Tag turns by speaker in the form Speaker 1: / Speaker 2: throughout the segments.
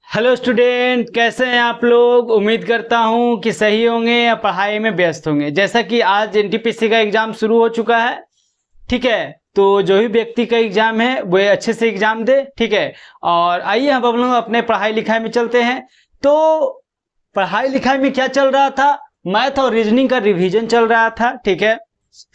Speaker 1: Hello student, कैसे हैं आप लोग। उम्मीद करता हूं कि सही होंगे या पढ़ाई में व्यस्त होंगे। जैसा कि आज एनटीपीसी का एग्जाम शुरू हो चुका है, ठीक है। तो जो भी व्यक्ति का एग्जाम है वो अच्छे से एग्जाम दे, ठीक है। और आइए हम लोग अपने पढ़ाई लिखाई में चलते हैं। तो पढ़ाई लिखाई में क्या चल रहा था, मैथ और रीजनिंग का रिवीजन चल रहा था, ठीक है।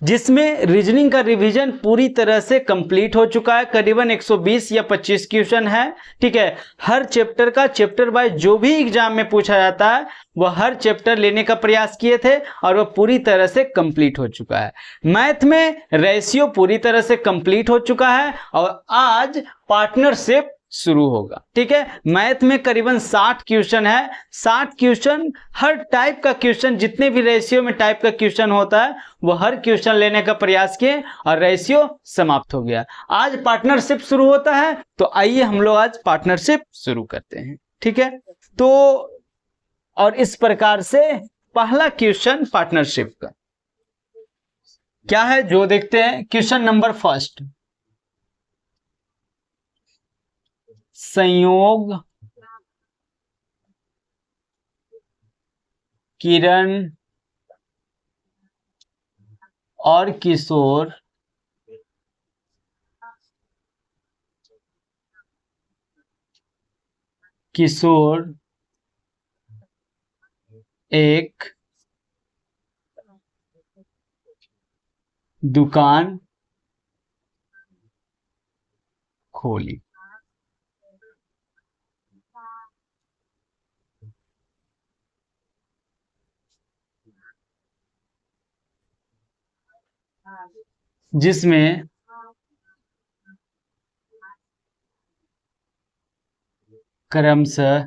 Speaker 1: जिसमें रीजनिंग का रिवीजन पूरी तरह से कंप्लीट हो चुका है। करीबन 120 या 25 क्वेश्चन है, ठीक है। हर चैप्टर का चैप्टर वाइज जो भी एग्जाम में पूछा जाता है वह हर चैप्टर लेने का प्रयास किए थे और वह पूरी तरह से कंप्लीट हो चुका है। मैथ में रेशियो पूरी तरह से कंप्लीट हो चुका है और आज पार्टनरशिप शुरू होगा, ठीक है। मैथ में करीबन 60 क्वेश्चन है। 60 क्वेश्चन, हर टाइप का क्वेश्चन, जितने भी रेशियो में टाइप का क्वेश्चन होता है वो हर क्वेश्चन लेने का प्रयास किए और रेशियो समाप्त हो गया। आज पार्टनरशिप शुरू होता है, तो आइए हम लोग आज पार्टनरशिप शुरू करते हैं, ठीक है। तो और इस प्रकार से पहला क्वेश्चन पार्टनरशिप का क्या है जो देखते हैं। क्वेश्चन नंबर फर्स्ट, संयोग किरण और किशोर किशोर एक दुकान खोली। जिसमें क्रमशः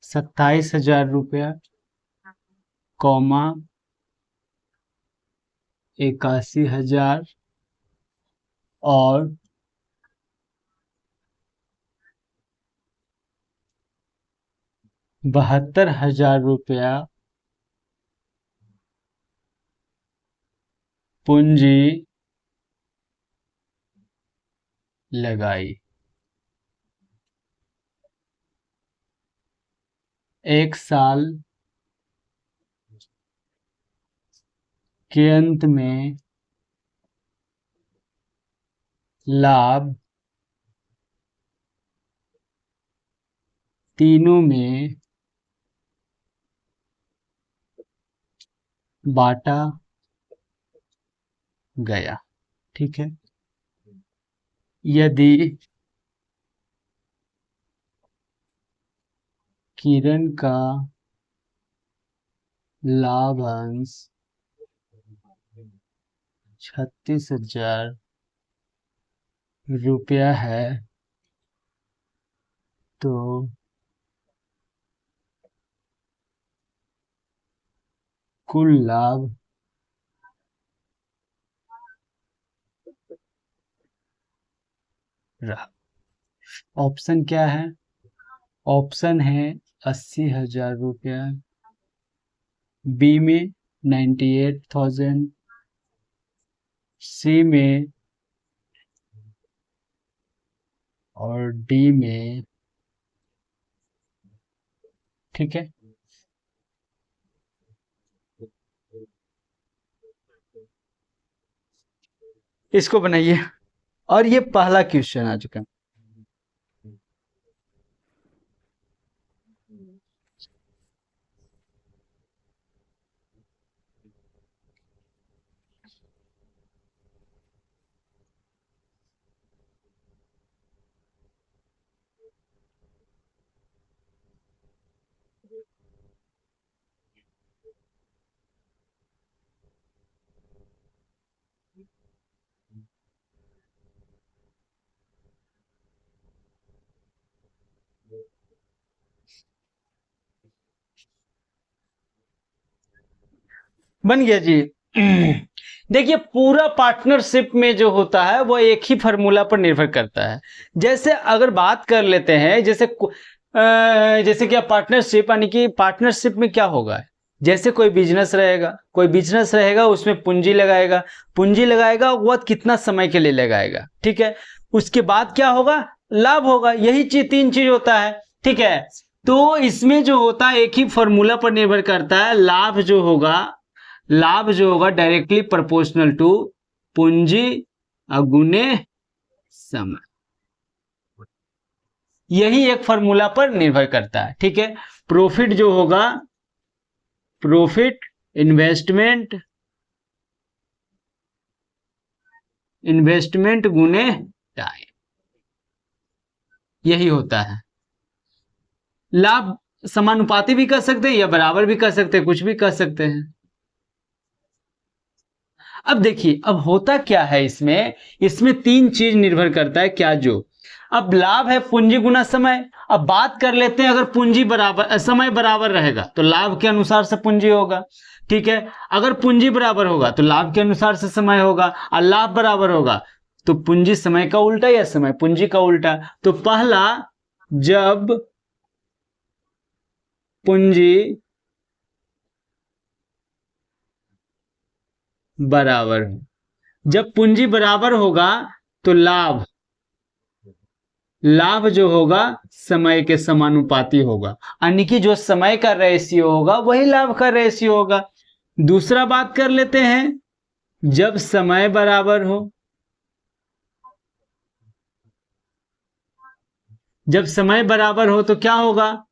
Speaker 1: 27,000 रुपया, कौमा 81,000 और 72,000 रुपया पूंजी लगाई। एक साल के अंत में लाभ तीनों में बांटा गया, ठीक है। यदि किरण का लाभांश 36,000 रुपया है तो कुल लाभ रहा। ऑप्शन क्या है? ऑप्शन है 80,000 रुपया, बी में 98,000, सी में और डी में, ठीक है। इसको बनाइए। और ये पहला क्वेश्चन आ चुका है। बन गया जी। देखिए पूरा पार्टनरशिप में जो होता है वो एक ही फार्मूला पर निर्भर करता है। जैसे अगर बात कर लेते हैं, जैसे क्या पार्टनरशिप, यानी कि पार्टनरशिप में क्या होगा, जैसे कोई बिजनेस रहेगा उसमें पूंजी लगाएगा वह कितना समय के लिए लगाएगा, ठीक है। उसके बाद क्या होगा, लाभ होगा। यही तीन चीज होता है, ठीक है। तो इसमें जो होता है एक ही फॉर्मूला पर निर्भर करता है। लाभ जो होगा डायरेक्टली प्रोपोर्शनल टू पूंजी गुने समय, यही एक फॉर्मूला पर निर्भर करता है, ठीक है। प्रॉफिट जो होगा, प्रॉफिट इन्वेस्टमेंट गुने टाइम, यही होता है। लाभ समानुपाती भी कर सकते हैं या बराबर भी कर सकते हैं, कुछ भी कर सकते हैं। अब देखिए अब होता क्या है, इसमें तीन चीज निर्भर करता है। क्या जो अब लाभ है पूंजी गुना समय। अब बात कर लेते हैं, अगर पूंजी बराबर समय बराबर रहेगा तो लाभ के अनुसार से पूंजी होगा, ठीक है। अगर पूंजी बराबर होगा तो लाभ के अनुसार से समय होगा, और लाभ बराबर होगा तो पूंजी समय का उल्टा या समय पूंजी का उल्टा। तो पहला, जब पूंजी बराबर हो, जब पूंजी बराबर होगा तो लाभ जो होगा समय के समानुपाती होगा, यानी कि जो समय का रेशियो होगा वही लाभ का रेशियो होगा। दूसरा बात कर लेते हैं, जब समय बराबर हो, तो क्या होगा,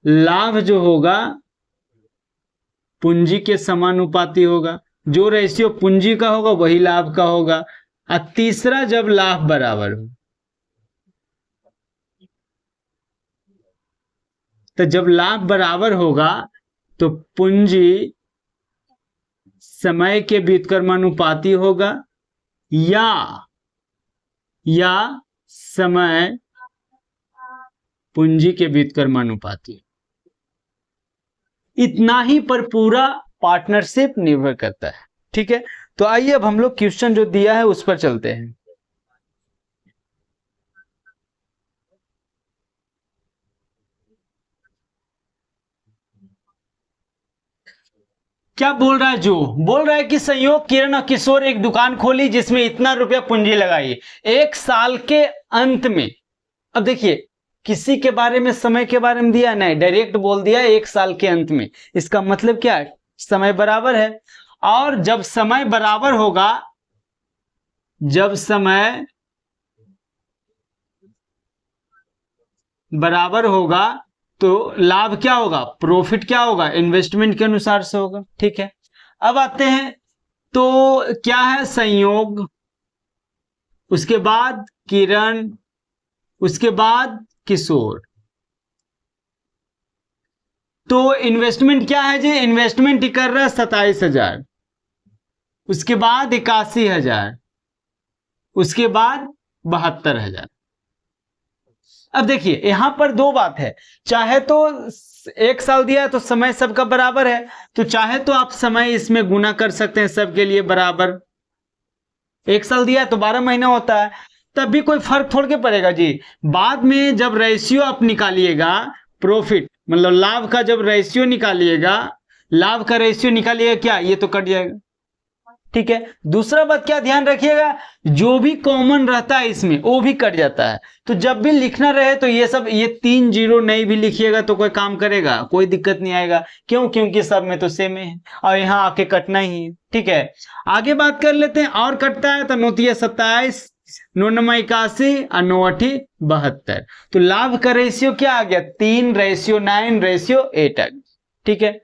Speaker 1: लाभ जो होगा पूंजी के समानुपाती होगा। जो रेशियो पूंजी का होगा वही लाभ का होगा। और तीसरा, जब लाभ बराबर हो, तो जब लाभ बराबर होगा तो पूंजी समय के व्युत्क्रमानुपाती होगा या समय पूंजी के व्युत्क्रमानुपाती। इतना ही पर पूरा पार्टनरशिप निर्भर करता है, ठीक है। तो आइए अब हम लोग क्वेश्चन जो दिया है उस पर चलते हैं। क्या बोल रहा है, बोल रहा है कि संयोग किरण और किशोर एक दुकान खोली जिसमें इतना रुपया पूंजी लगाई, एक साल के अंत में। अब देखिए किसी के बारे में, समय के बारे में दिया नहीं, डायरेक्ट बोल दिया एक साल के अंत में। इसका मतलब क्या है, समय बराबर है। और जब समय बराबर होगा, जब समय बराबर होगा तो लाभ क्या होगा, प्रॉफिट क्या होगा, इन्वेस्टमेंट के अनुसार से होगा, ठीक है। अब आते हैं, तो क्या है, संयोग, उसके बाद किरण, उसके बाद किशोर। तो इन्वेस्टमेंट क्या है जी, इन्वेस्टमेंट ही कर रहा है 27,000, उसके बाद 81,000, उसके बाद 72,000। अब देखिए यहां पर दो बात है, चाहे तो एक साल दिया है तो समय सबका बराबर है, तो चाहे तो आप समय इसमें गुना कर सकते हैं सबके लिए बराबर। एक साल दिया है तो 12 महीना होता है, तब भी कोई फर्क थोड़ के पड़ेगा जी। बाद में जब रेशियो आप निकालिएगा, प्रॉफिट मतलब लाभ का जब रेशियो निकालिएगा, लाभ का रेशियो निकालिएगा, क्या ये तो कट जाएगा, ठीक है। दूसरा बात क्या ध्यान रखिएगा, जो भी कॉमन रहता है इसमें वो भी कट जाता है। तो जब भी लिखना रहे तो ये 3 जीरो नहीं भी लिखिएगा तो कोई काम करेगा, कोई दिक्कत नहीं आएगा। क्यों, क्योंकि सब में तो सेम है और यहाँ आके कटना ही है, ठीक है। आगे बात कर लेते हैं, और कटता है तो 9 27, 9 81 और 9 8 72। तो लाभ का रेशियो क्या आ गया, 3:9:8 आ गया, ठीक है।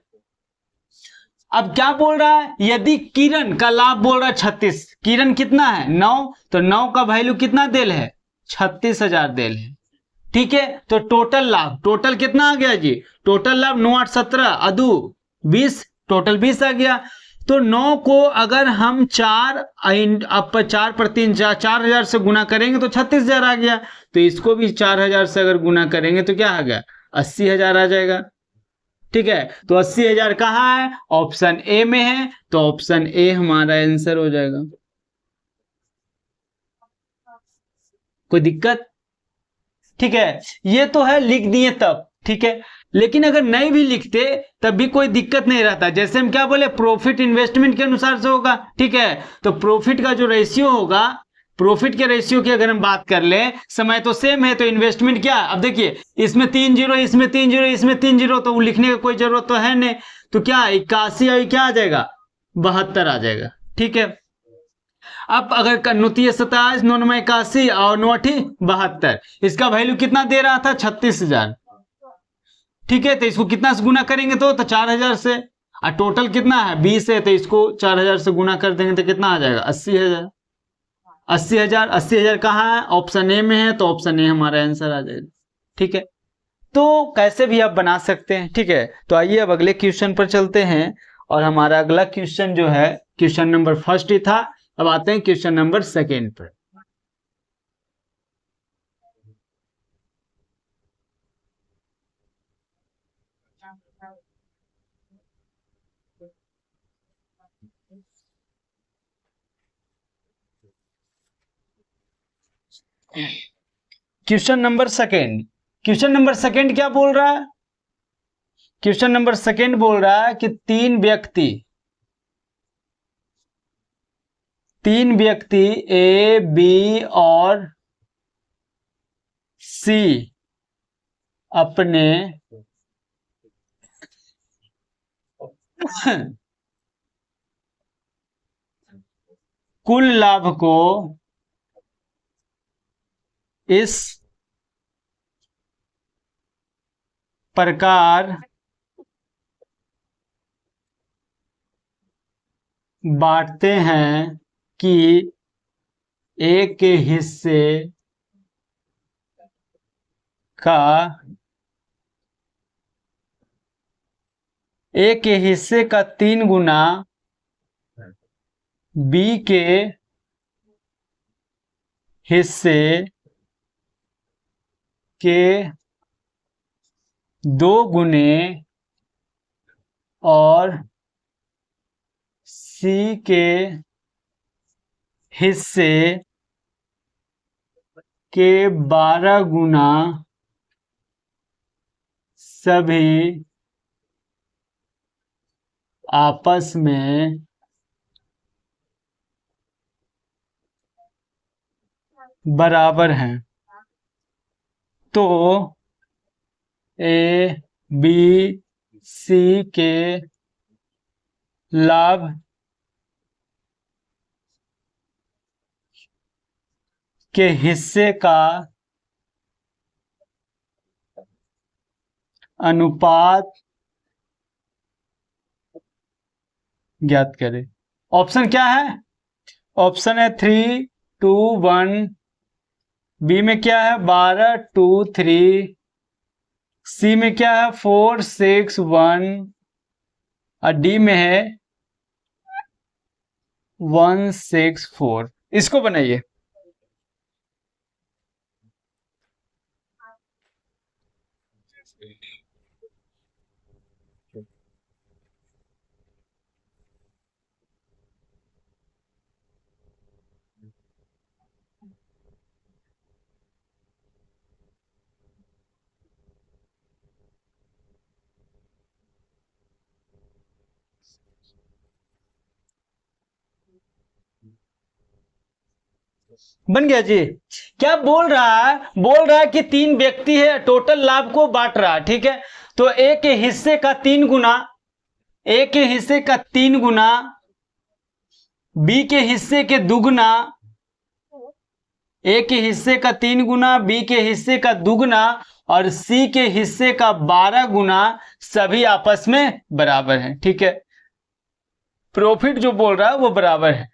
Speaker 1: अब क्या बोल रहा है, यदि किरण का लाभ बोल रहा है 36, किरण कितना है 9, तो 9 का वैल्यू कितना देल है, 36,000 देल है, ठीक है। तो टोटल लाभ, टोटल कितना आ गया जी, टोटल लाभ 9 8 17 अदू 20, टोटल 20 आ गया। तो 9 को अगर हम 4 पर 3 4,000 से गुना करेंगे तो 36,000 आ गया। तो इसको भी 4,000 से अगर गुना करेंगे तो क्या आ गया, 80,000 आ जाएगा, ठीक है, तो 80,000 कहाँ है? ऑप्शन ए में है, तो ऑप्शन ए हमारा आंसर हो जाएगा। कोई दिक्कत? ठीक है, ये तो है लिख दिए तब, ठीक है, लेकिन अगर नहीं भी लिखते तब भी कोई दिक्कत नहीं रहता। जैसे हम क्या बोले, प्रॉफिट इन्वेस्टमेंट के अनुसार से होगा, ठीक है, तो प्रॉफिट का जो रेशियो होगा, प्रॉफिट के रेशियो की अगर हम बात कर ले, समय तो सेम है, तो इन्वेस्टमेंट क्या, अब देखिए इसमें 3 जीरो, इसमें 3 जीरो, इसमें 3 जीरो, तो लिखने का कोई जरूरत तो है नहीं, तो क्या 81 और क्या आ जाएगा, 72 आ जाएगा। ठीक है, अब अगर 29 9 81 और 9 72, इसका वैल्यू कितना दे रहा था, 36,000। ठीक है, तो इसको कितना से गुना करेंगे तो 4,000 से, और टोटल कितना है 20 है, तो इसको 4,000 से गुना कर देंगे तो कितना आ जाएगा, 80,000। 80,000, 80,000 कहाँ है, ऑप्शन ए में है, तो ऑप्शन ए हमारा आंसर आ जाएगा। ठीक है, तो कैसे भी आप बना सकते हैं। ठीक है, तो आइए अब अगले क्वेश्चन पर चलते हैं, और हमारा अगला क्वेश्चन जो है क्वेश्चन नंबर फर्स्ट ही था, अब आते हैं क्वेश्चन नंबर सेकेंड पर। Question number second, question number second क्या बोल रहा है, क्वेश्चन नंबर सेकेंड बोल रहा है कि तीन व्यक्ति ए, बी और सी अपने कुल लाभ को इस प्रकार बांटते हैं कि ए के हिस्से का ए के हिस्से का 3 गुना बी के हिस्से के 2 गुने और सी के हिस्से के 12 गुना सभी आपस में बराबर हैं, तो ए, बी, सी के लाभ के हिस्से का अनुपात ज्ञात करें। ऑप्शन क्या है, ऑप्शन है 3:2:1, बी में क्या है 12:2:3, सी में क्या है 4:6:1, और डी में है 1:6:4। इसको बनाइए। बन गया जी। क्या बोल रहा है, बोल रहा है कि 3 व्यक्ति है, टोटल लाभ को बांट रहा है। ठीक है, तो ए के हिस्से का 3 गुना, ए के हिस्से का 3 गुना, बी के हिस्से के दुगुना, ए के हिस्से का 3 गुना, बी के हिस्से का दुगुना और सी के हिस्से का 12 गुना सभी आपस में बराबर है। ठीक है, प्रॉफिट जो बोल रहा है वो बराबर है,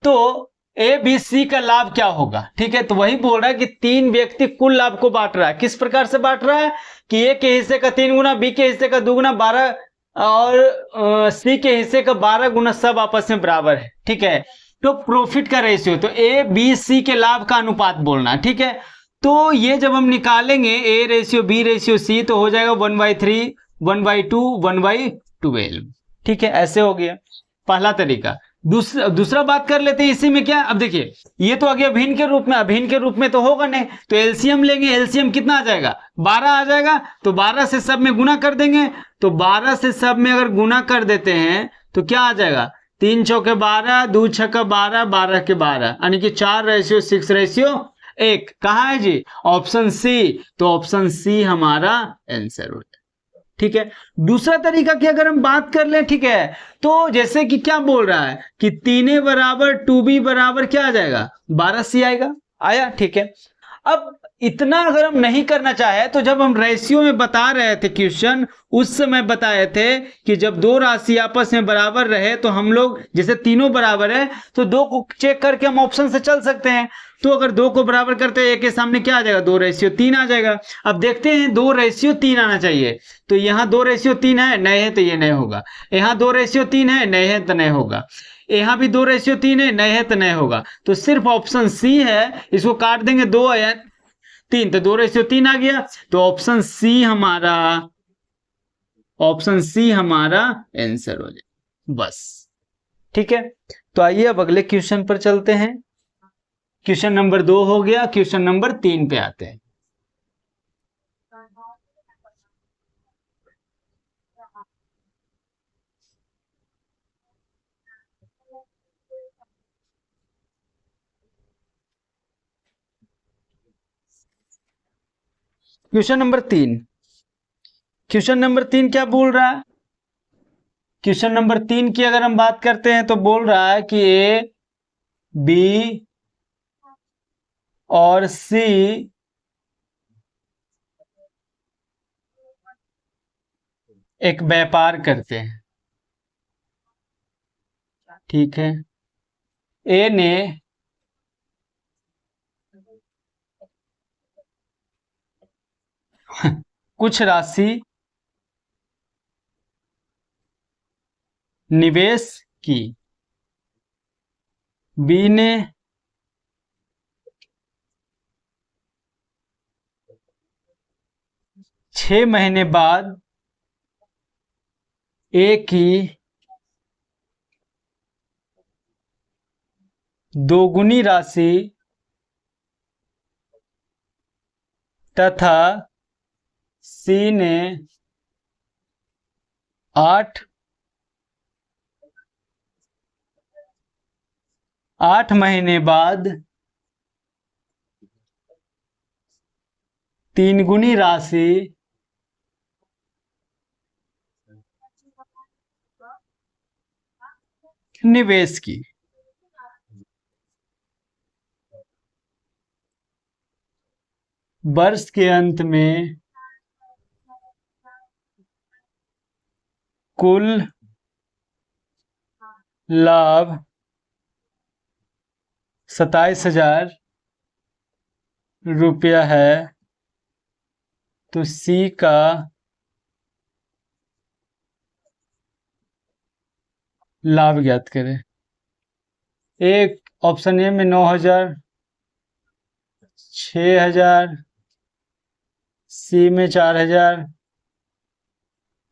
Speaker 1: तो ए बी सी का लाभ क्या होगा। ठीक है, तो वही बोल रहा है कि 3 व्यक्ति कुल लाभ को बांट रहा है। किस प्रकार से बांट रहा है कि ए के हिस्से का 3 गुना, बी के हिस्से का 2 गुना 12 और सी के हिस्से का 12 गुना सब आपस में बराबर है। ठीक है, तो प्रॉफिट का रेशियो, तो ए बी सी के लाभ का अनुपात बोलना है। ठीक है, तो ये जब हम निकालेंगे A ratio B ratio C, तो हो जाएगा 1/3 1/2 1/12। ठीक है, ऐसे हो गया पहला तरीका। दूसरा बात कर लेते हैं इसी में क्या। अब देखिए ये तो आ गया भिन्न के रूप में, अभिन्न के रूप में तो होगा नहीं, तो एलसीएम लेंगे। एलसीएम कितना आ जाएगा, 12 आ जाएगा। तो 12 से सब में गुना कर देंगे, तो 12 से सब में अगर गुना कर देते हैं तो क्या आ जाएगा, 3 चौके 12, 2 छक्का 12, 12 के 12, यानी कि 4:6:1। कहाँ है जी, ऑप्शन सी। तो ऑप्शन सी हमारा आंसर हो जाए। ठीक है, दूसरा तरीका की अगर हम बात कर ले, ठीक है, तो जैसे कि क्या बोल रहा है कि 3a बराबर 2b बराबर क्या आ जाएगा, 12c आएगा। आया, ठीक है। अब इतना अगर हम नहीं करना चाहे तो जब हम रेशियो में बता रहे थे क्वेश्चन, उस समय बताए थे कि जब दो राशि आपस में बराबर रहे तो हम लोग जैसे तीनों बराबर है तो 2 को चेक करके हम ऑप्शन से चल सकते हैं। तो अगर 2 को बराबर करते हैं, 1 के सामने क्या आ जाएगा, 2:3 आ जाएगा। अब देखते हैं 2:3 आना चाहिए, तो यहाँ 2:3 है, नहीं है तो ये नहीं होगा। यहाँ 2:3 है, नहीं है तो नहीं होगा। यहाँ भी 2:3 है, नहीं है तो नहीं होगा। तो सिर्फ ऑप्शन सी है, इसको काट देंगे 2 या 3 तो 2:3 आ गया। तो ऑप्शन सी हमारा आंसर हो जाए बस। ठीक है, तो आइए अब अगले क्वेश्चन पर चलते हैं। क्वेश्चन नंबर 2 हो गया, क्वेश्चन नंबर 3 पे आते हैं। क्वेश्चन नंबर 3, क्वेश्चन नंबर 3 क्या बोल रहा है। क्वेश्चन नंबर 3 की अगर हम बात करते हैं तो बोल रहा है कि ए, बी और सी एक व्यापार करते हैं। ठीक है, ए ने कुछ राशि निवेश की, बी ने छह महीने बाद ए की दोगुनी राशि तथा सी ने 8 महीने बाद 3 गुनी राशि निवेश की। वर्ष के अंत में कुल लाभ 27,000 रुपया है, तो सी का लाभ ज्ञात करें। एक ऑप्शन ए में 9,000, 6,000, सी में 4,000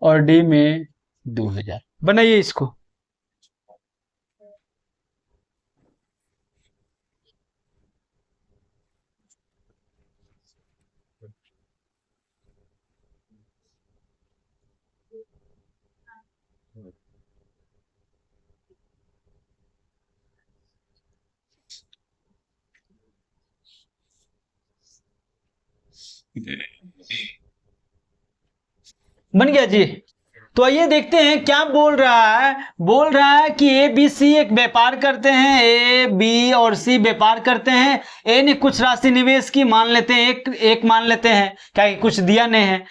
Speaker 1: और डी में 2,000। बनाइए इसको। बन गया जी। तो आइए देखते हैं क्या बोल रहा है। बोल रहा है कि ए बी सी एक व्यापार करते हैं, ए बी और सी व्यापार करते हैं। ए ने कुछ राशि निवेश की, मान लेते हैं एक मान लेते हैं, क्या कुछ दिया नहीं है।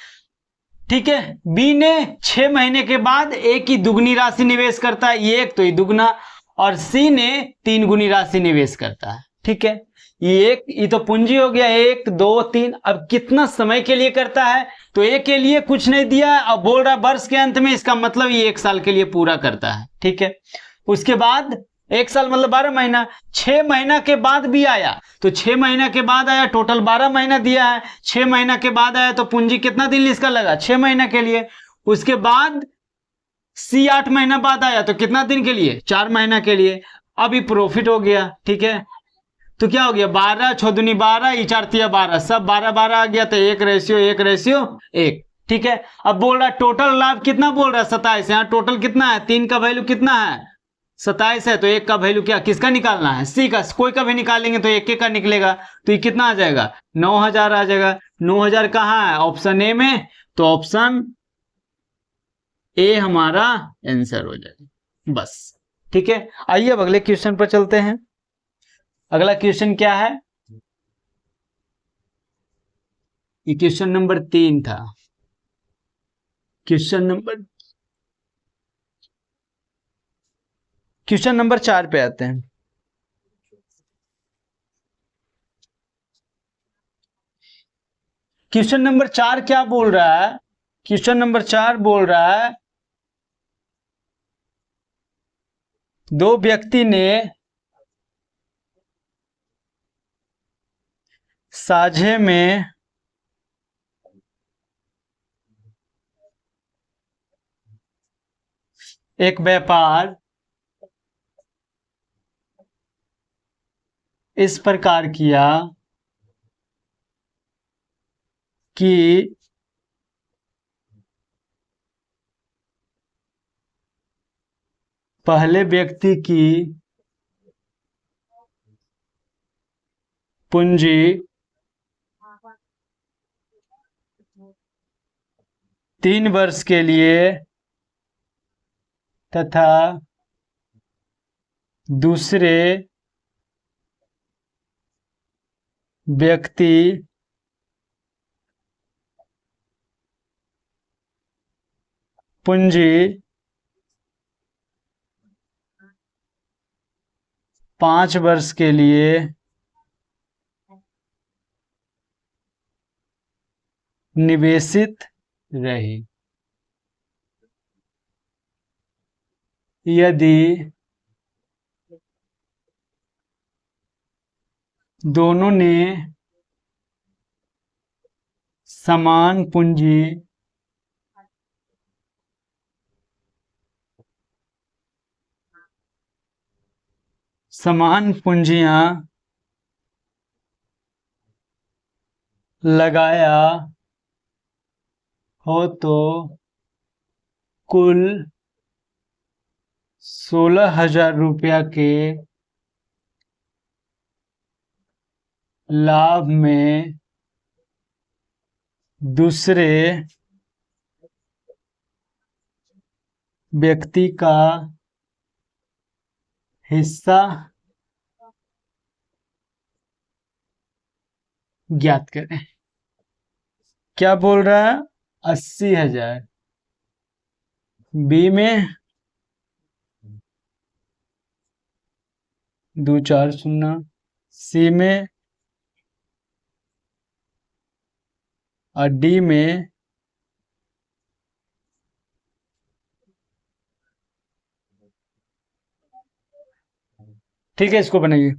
Speaker 1: ठीक है, बी ने 6 महीने के बाद ए की दुगनी राशि निवेश करता है, ये एक तो ये दुगना, और सी ने 3 गुनी राशि निवेश करता है। ठीक है, ये तो पूंजी हो गया 1 2 3। अब कितना समय के लिए करता है, तो ए के लिए कुछ नहीं दिया, अब बोल रहा वर्ष के अंत में, इसका मतलब ये 1 साल के लिए पूरा करता है। ठीक है, उसके बाद 1 साल मतलब 12 महीना, 6 महीना के बाद भी आया, तो 6 महीना के बाद आया, टोटल 12 महीना दिया है। 6 महीना के बाद आया तो पूंजी कितना दिन इसका लगा, 6 महीना के लिए। उसके बाद सी 8 महीना बाद आया तो कितना दिन के लिए, 4 महीना के लिए। अभी प्रॉफिट हो गया, ठीक है, तो क्या हो गया 12, 6 दूनी 12, ई 4 तिया 12, सब 12 आ गया, तो 1:1:1, ठीक है। अब बोल रहा है टोटल लाभ कितना बोल रहा है 27, यहाँ टोटल कितना है, 3 का वैल्यू कितना है 27 है, तो 1 का वैल्यू क्या किसका निकालना है, सी का। कोई का भी निकालेंगे तो 1 का निकलेगा, तो ये कितना आ जाएगा 9000 आ जाएगा। 9000 कहाँ है, ऑप्शन ए में, तो ऑप्शन ए हमारा आंसर हो जाएगा बस, ठीक है। आइए अब अगले क्वेश्चन पर चलते हैं। अगला क्वेश्चन क्या है, ये क्वेश्चन नंबर 3 था। क्वेश्चन नंबर 4 पे आते हैं। क्वेश्चन नंबर 4 क्या बोल रहा है, क्वेश्चन नंबर 4 बोल रहा है दो व्यक्ति ने साझे में एक व्यापार इस प्रकार किया कि पहले व्यक्ति की पूंजी 3 वर्ष के लिए तथा दूसरे व्यक्ति पूंजी 5 वर्ष के लिए निवेशित रही। यदि दोनों ने समान पूंजियां लगाया हो तो कुल 16,000 रुपया के लाभ में दूसरे व्यक्ति का हिस्सा ज्ञात करें। क्या बोल रहा है 80,000, बी में 2 4 0, सी में और डी में ठीक है, इसको बनाइए।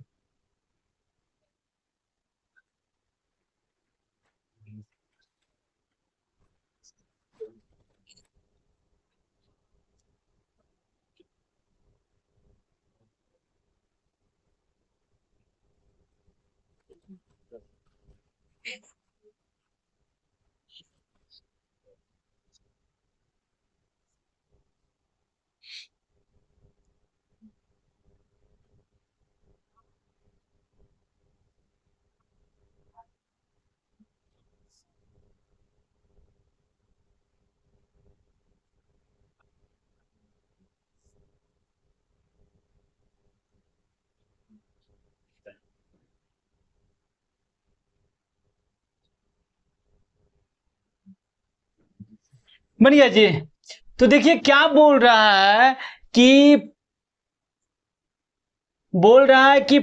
Speaker 1: बढ़िया जी। तो देखिए क्या बोल रहा है कि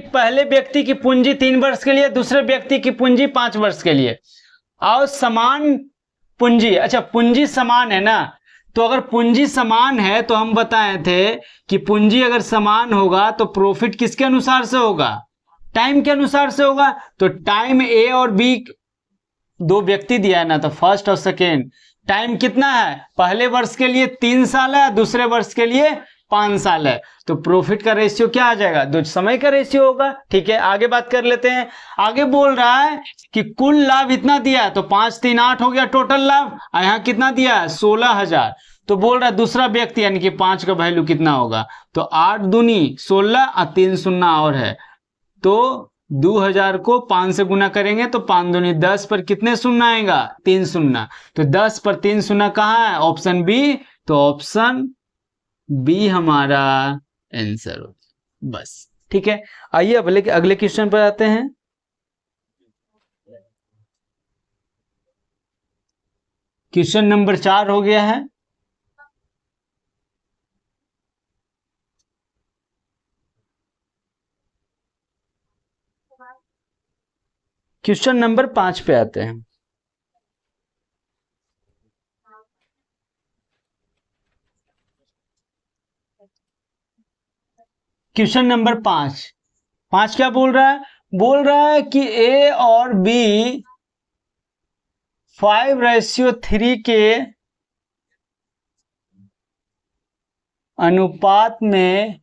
Speaker 1: पहले व्यक्ति की पूंजी 3 वर्ष के लिए, दूसरे व्यक्ति की पूंजी 5 वर्ष के लिए, और समान पूंजी। अच्छा पूंजी समान है ना, तो अगर पूंजी समान है तो हम बताए थे कि पूंजी अगर समान होगा तो प्रॉफिट किसके अनुसार से होगा, टाइम के अनुसार से होगा। तो टाइम ए और बी 2 व्यक्ति दिया है ना, तो फर्स्ट और सेकेंड, टाइम कितना है, पहले वर्ष के लिए 3 साल है, दूसरे वर्ष के लिए 5 साल है, तो प्रॉफिट का रेशियो क्या आ जाएगा, दो समय का रेशियो होगा। ठीक है, आगे बात कर लेते हैं। आगे बोल रहा है कि कुल लाभ इतना दिया है, तो 5 3 8 हो गया टोटल लाभ, और यहाँ कितना दिया है 16,000। तो बोल रहा है दूसरा व्यक्ति यानी कि 5 का वैल्यू कितना होगा, तो 8 दूनी 16 और 3 शून्य और है, तो 2000 को 5 से गुना करेंगे तो 5 दूनी 10 पर कितने शून्य आएगा, 3 शून्य, तो 10 पर 3 शून्य कहाँ है, ऑप्शन बी, तो ऑप्शन बी हमारा आंसर हो, बस। ठीक है, आइए अब अगले क्वेश्चन पर आते हैं। क्वेश्चन नंबर 4 हो गया है। क्वेश्चन नंबर 5 पे आते हैं। क्वेश्चन नंबर 5 क्या बोल रहा है कि ए और बी 5:3 के अनुपात में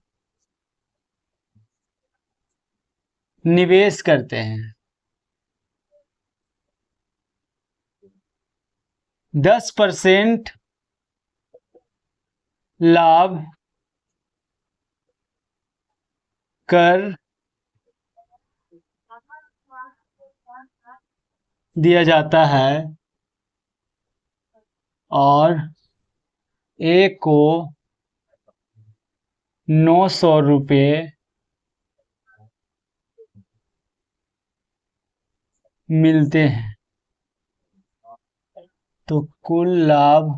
Speaker 1: निवेश करते हैं। 10% लाभ कर दिया जाता है और ए को 900 रुपये मिलते हैं, तो कुल लाभ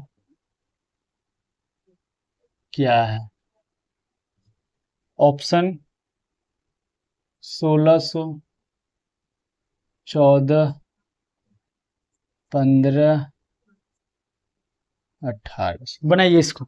Speaker 1: क्या है, ऑप्शन 1600, 14, 15, 18। बनाइए इसको।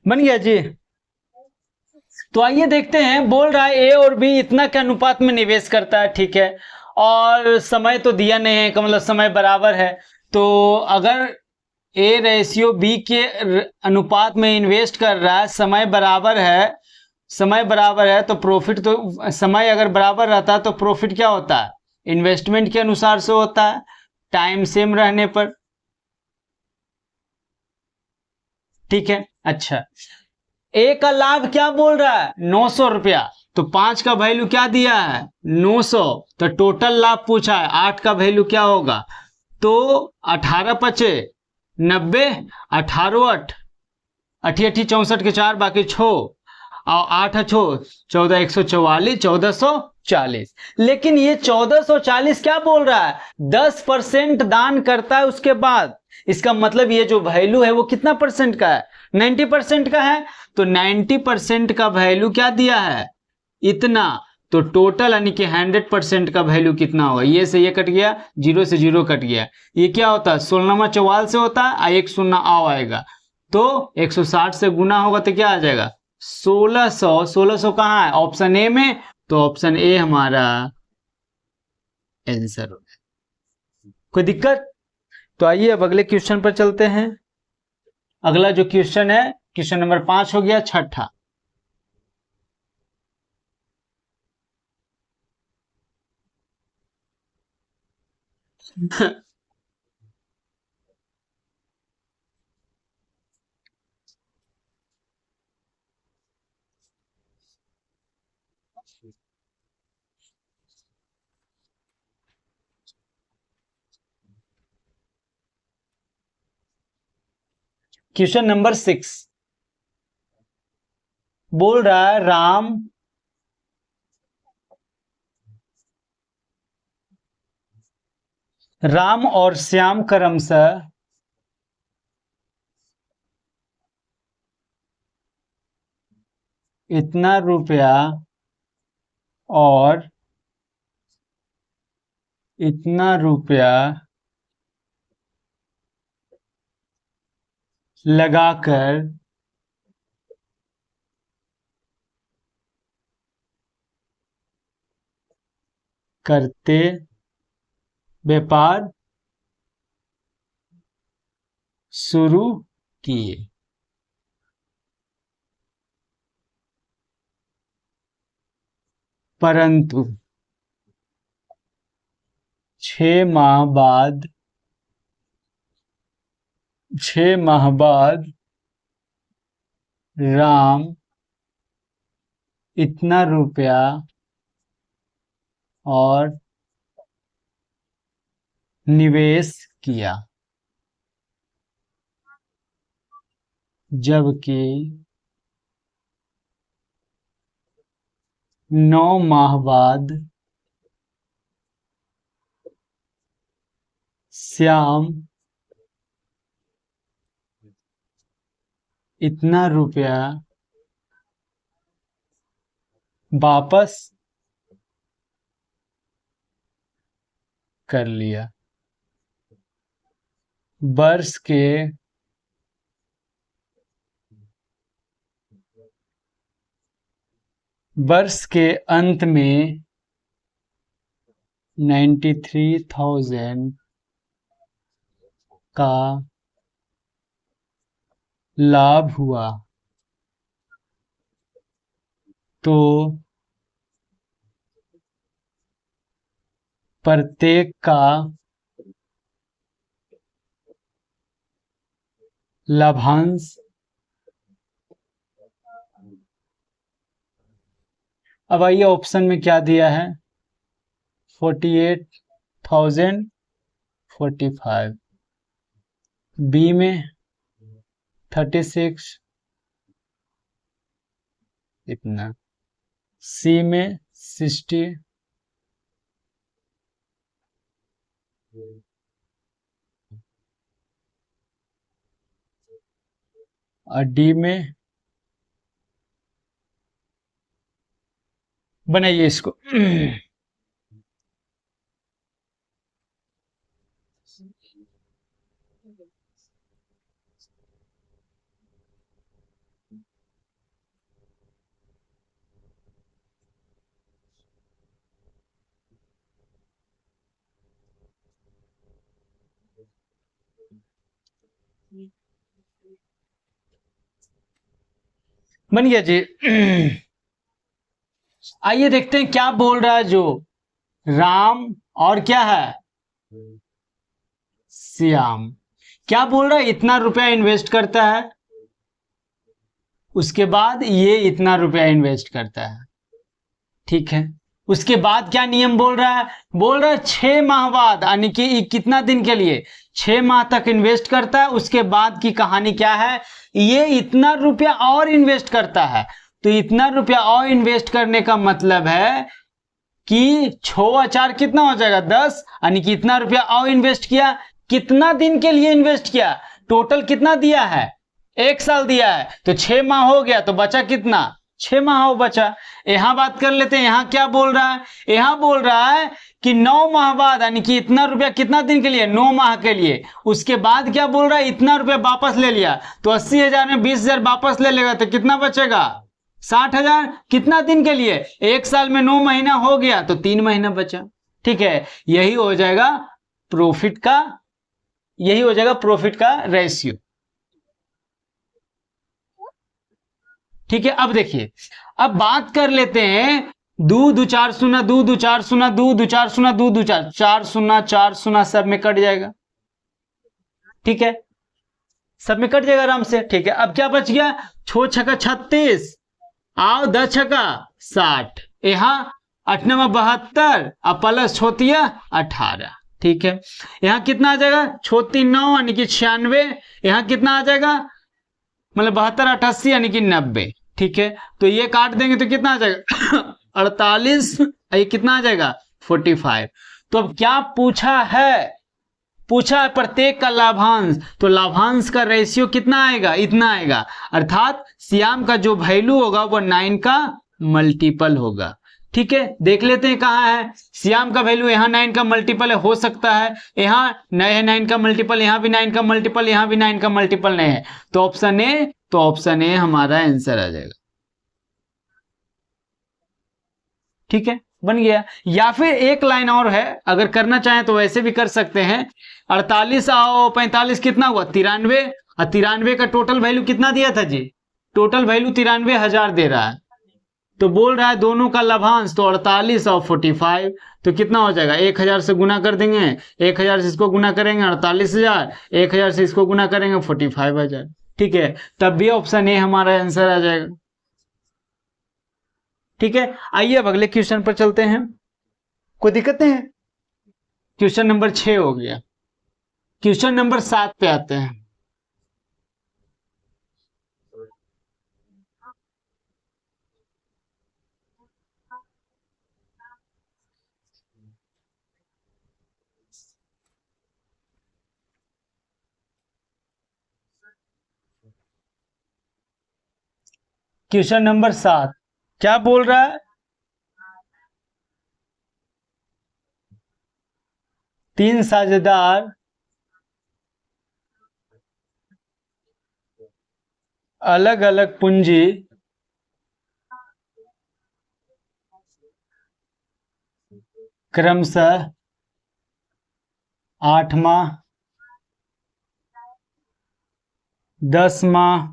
Speaker 1: बन गया जी। तो आइए देखते हैं, बोल रहा है ए और बी इतना के अनुपात में निवेश करता है, ठीक है, और समय तो दिया नहीं है, मतलब समय बराबर है, तो अगर ए रेशियो बी के अनुपात में इन्वेस्ट कर रहा है, समय बराबर है, तो प्रॉफिट, तो समय अगर बराबर रहता है तो प्रॉफिट क्या होता है, इन्वेस्टमेंट के अनुसार से होता है, टाइम सेम रहने पर। ठीक है, अच्छा, ए का लाभ क्या बोल रहा है, 900 रुपया, तो 5 का वैल्यू क्या दिया है, 900, तो टोटल लाभ पूछा है, 8 का वैल्यू क्या होगा, तो 18 पचे 90, 18 8 अठी अठी 64 के 4 बाकी 6 और 8 छो 14, 144, 1440। लेकिन ये 1440 क्या बोल रहा है, 10% दान करता है उसके बाद, इसका मतलब ये जो वैल्यू है वो कितना परसेंट का है, 90% का है, तो 90% का वैल्यू क्या दिया है, इतना, तो टोटल यानी कि 100% का वैल्यू कितना होगा, ये से ये कट गया, 0 से 0 कट गया, ये क्या होता है 16 44 से होता है, एक शून्य आओ आएगा, तो 160 से गुना होगा तो क्या आ जाएगा 1600। 1600 कहाँ है, ऑप्शन ए में, तो ऑप्शन ए हमारा आंसर होगा। कोई दिक्कत, तो आइए अब अगले क्वेश्चन पर चलते हैं। अगला जो क्वेश्चन है, क्वेश्चन नंबर 5 हो गया, छठा। क्वेश्चन नंबर 6 बोल रहा है राम और श्याम क्रमशः इतना रुपया और इतना रुपया लगाकर करते व्यापार शुरू किए। परंतु 6 माह बाद राम इतना रुपया और निवेश किया, जबकि 9 माह बाद श्याम इतना रुपया वापस कर लिया। वर्ष के अंत में 93,000 का लाभ हुआ, तो प्रत्येक का लाभांश, अब आइए ऑप्शन में क्या दिया है, 48,045, बी में 36 इतना, सी में 60 और डी में, बनाइए इसको। बन गया जी। आइए देखते हैं क्या बोल रहा है जो राम और क्या है श्याम, क्या बोल रहा है, इतना रुपया इन्वेस्ट करता है, उसके बाद ये इतना रुपया इन्वेस्ट करता है, ठीक है। उसके बाद क्या नियम बोल रहा है, बोल रहा है 6 माह बाद, यानी कि कितना दिन के लिए, 6 माह तक इन्वेस्ट करता है, उसके बाद की कहानी क्या है, ये इतना रुपया और इन्वेस्ट करता है। तो इतना रुपया और इन्वेस्ट करने का मतलब है कि 6 कितना हो जाएगा 10, यानी कि इतना रुपया और इन्वेस्ट किया, कितना दिन के लिए इन्वेस्ट किया, टोटल कितना दिया है, 1 साल दिया है, तो 6 माह हो गया, तो बचा कितना, 6 माह हो बचा। यहां बात कर लेते हैं, यहां क्या बोल रहा है, यहां बोल रहा है कि 9 माह बाद, यानी कि इतना रुपया कितना दिन के लिए, 9 माह के लिए, उसके बाद क्या बोल रहा है, इतना रुपया वापस ले लिया, तो 80,000 में 20,000 वापस ले लेगा, तो कितना बचेगा 60,000, कितना दिन के लिए, 1 साल में 9 महीना हो गया, तो 3 महीना बचा, ठीक है। यही हो जाएगा प्रॉफिट का रेशियो, ठीक है। अब देखिए, अब बात कर लेते हैं, 2 2 4 0, 2 2 4 0, 2 2 4 0, 2 2 4 4 0 4 0, सब में कट जाएगा, ठीक है, सब में कट जाएगा आराम से, ठीक है। अब क्या बच गया, 6 छक्का 36, आओ 10 छक्का 60, यहां 8 9 72 और प्लस 18, ठीक है। यहां कितना आ जाएगा, 36 9 यानी कि 96, यहां कितना आ जाएगा, मतलब 72 88 यानी कि 90, ठीक है, तो ये काट देंगे तो कितना आ जाएगा 48, ये कितना आ जाएगा 45। तो अब क्या पूछा है, पूछा है प्रत्येक का लाभांश, तो लाभांश का रेशियो कितना आएगा, इतना आएगा, अर्थात श्याम का जो वैल्यू होगा वो 9 का मल्टीपल होगा। ठीक है, देख लेते हैं कहाँ है श्याम का वैल्यू, यहाँ 9 का मल्टीपल है, हो सकता है यहाँ है 9 का मल्टीपल, यहाँ भी 9 का मल्टीपल, यहाँ भी 9 का मल्टीपल नहीं है, तो ऑप्शन ए हमारा आंसर आ जाएगा। ठीक है, बन गया। या फिर एक लाइन और है, अगर करना चाहें तो वैसे भी कर सकते हैं। 48 और 45 कितना हुआ 93, और 93 का टोटल वैल्यू कितना दिया था जी, टोटल वैल्यू 93,000 दे रहा है, तो बोल रहा है दोनों का लाभांश, तो 48 और 45, तो कितना हो जाएगा 1000 से गुना कर देंगे, 1000 से इसको गुना करेंगे 48,000, 1000 से इसको गुना करेंगे 45,000। ठीक है, तब भी ऑप्शन ए हमारा आंसर आ जाएगा। ठीक है, आइए अब अगले क्वेश्चन पर चलते हैं, कोई दिक्कत नहीं है। क्वेश्चन नंबर 6 हो गया, क्वेश्चन नंबर 7 पे आते हैं। क्वेश्चन नंबर 7 क्या बोल रहा है, 3 साझेदार अलग अलग पूंजी क्रमशः 8 माह, 10 माह,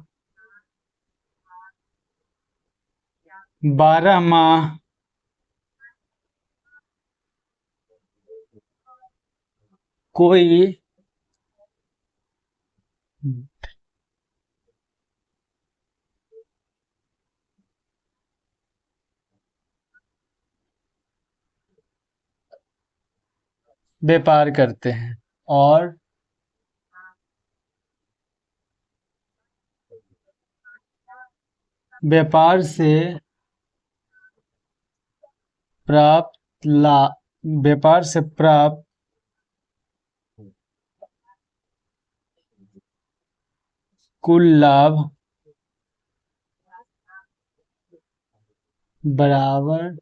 Speaker 1: 12 माह, कोई व्यापार करते हैं और व्यापार से प्राप्त व्यापार से प्राप्त कुल लाभ बराबर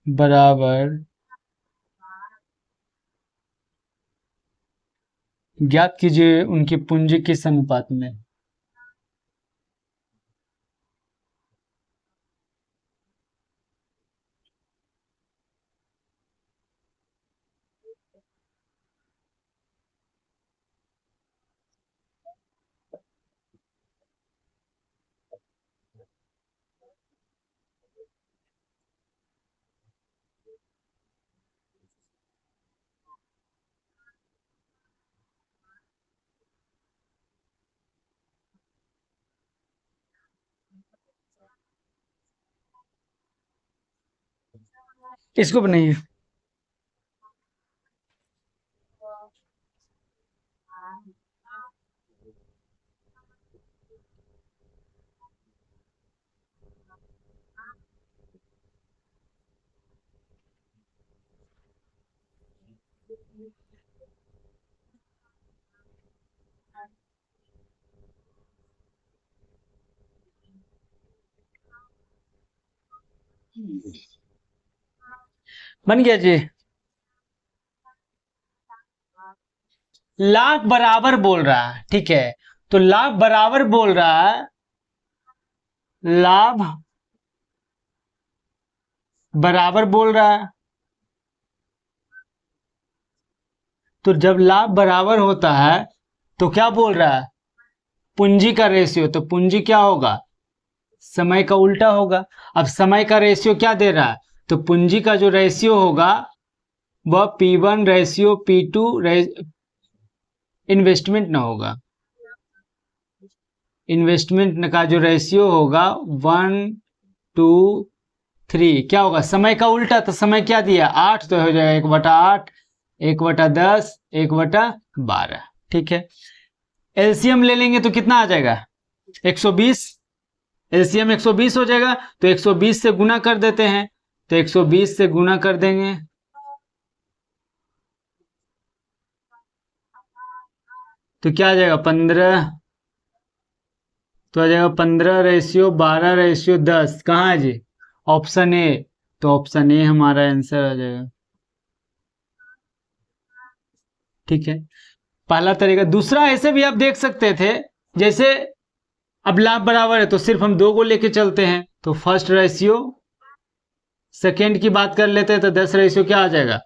Speaker 1: बराबर ज्ञात कीजिए उनकी पूंजी किस अनुपात में। इसको बनाइए। बन गया जी। लाभ बराबर बोल रहा है, ठीक है, तो लाभ बराबर बोल रहा है, लाभ बराबर बोल रहा है, तो जब लाभ बराबर होता है तो क्या बोल रहा है पूंजी का रेशियो, तो पूंजी क्या होगा समय का उल्टा होगा। अब समय का रेशियो क्या दे रहा है, तो पूंजी का जो रेशियो होगा वह P1 रेशियो P2 इन्वेस्टमेंट ना होगा, इन्वेस्टमेंट का जो रेशियो होगा 1:3 क्या होगा समय का उल्टा, तो समय क्या दिया 8, तो हो जाएगा 1/8, 1/10, 1/12। ठीक है, एलसीएम ले लेंगे तो कितना आ जाएगा 120, एलसीएम 120 हो जाएगा, तो 120 से गुना कर देते हैं, तो 120 से गुना कर देंगे, तो क्या आ जाएगा 15, तो आ जाएगा 15:12:10। कहाँ है जी? ऑप्शन ए, तो ऑप्शन ए हमारा आंसर आ जाएगा। ठीक है, पहला तरीका। दूसरा ऐसे भी आप देख सकते थे, जैसे अब लाभ बराबर है तो सिर्फ हम दो को लेके चलते हैं, तो फर्स्ट रेशियो सेकेंड की बात कर लेते हैं, तो 10 रेशियो क्या आ जाएगा,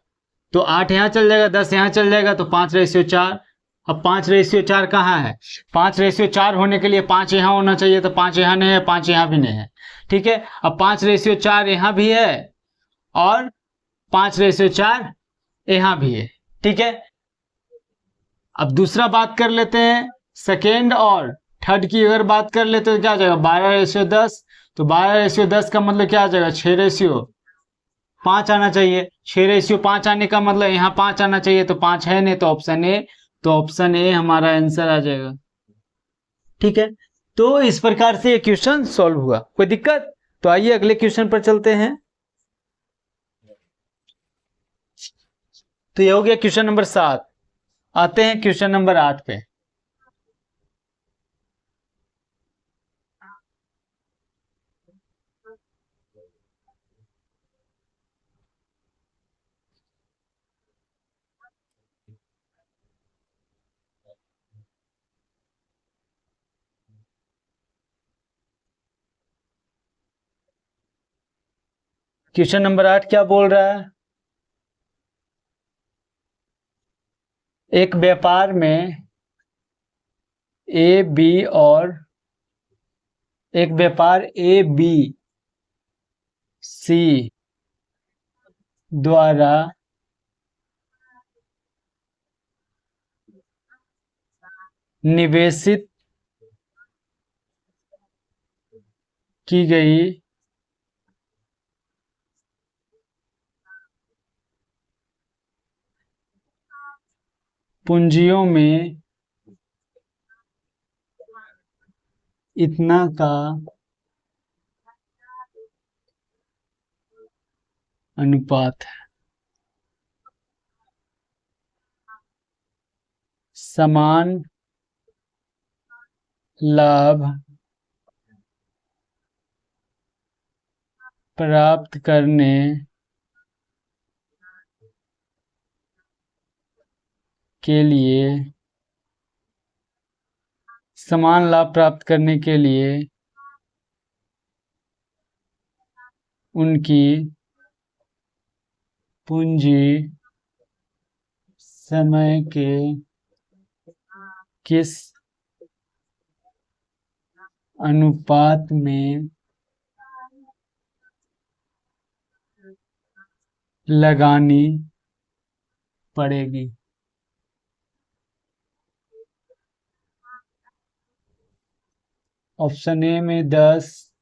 Speaker 1: तो 8 यहाँ चल जाएगा, 10 यहाँ चल जाएगा, तो 5:4। अब 5:4 कहाँ है? 5:4 होने के लिए 5 यहाँ होना चाहिए, तो 5 यहाँ नहीं है, 5 यहाँ भी नहीं है। ठीक है, अब 5:4 यहाँ भी है और 5:4 यहाँ भी है। ठीक है, अब दूसरा बात कर लेते हैं, सेकेंड और थर्ड की अगर बात कर लेते तो क्या आ जाएगा 12:10, तो 12:10 का मतलब क्या आ जाएगा 6:5 आना चाहिए। 6:5 आने का मतलब यहाँ 5 आना चाहिए, तो 5 है नहीं, तो ऑप्शन ए, तो ऑप्शन ए हमारा आंसर आ जाएगा। ठीक है, तो इस प्रकार से ये क्वेश्चन सॉल्व हुआ। कोई दिक्कत? तो आइए अगले क्वेश्चन पर चलते हैं। तो ये हो गया क्वेश्चन नंबर 7। आते हैं क्वेश्चन नंबर 8 पे। क्वेश्चन नंबर 8 क्या बोल रहा है? एक व्यापार में ए बी और एक व्यापार ए बी सी द्वारा निवेशित की गई पूंजियों में इतना का अनुपात है। समान लाभ प्राप्त करने के लिए, समान लाभ प्राप्त करने के लिए उनकी पूंजी समय के किस अनुपात में लगानी पड़ेगी? ऑप्शन ए में 10,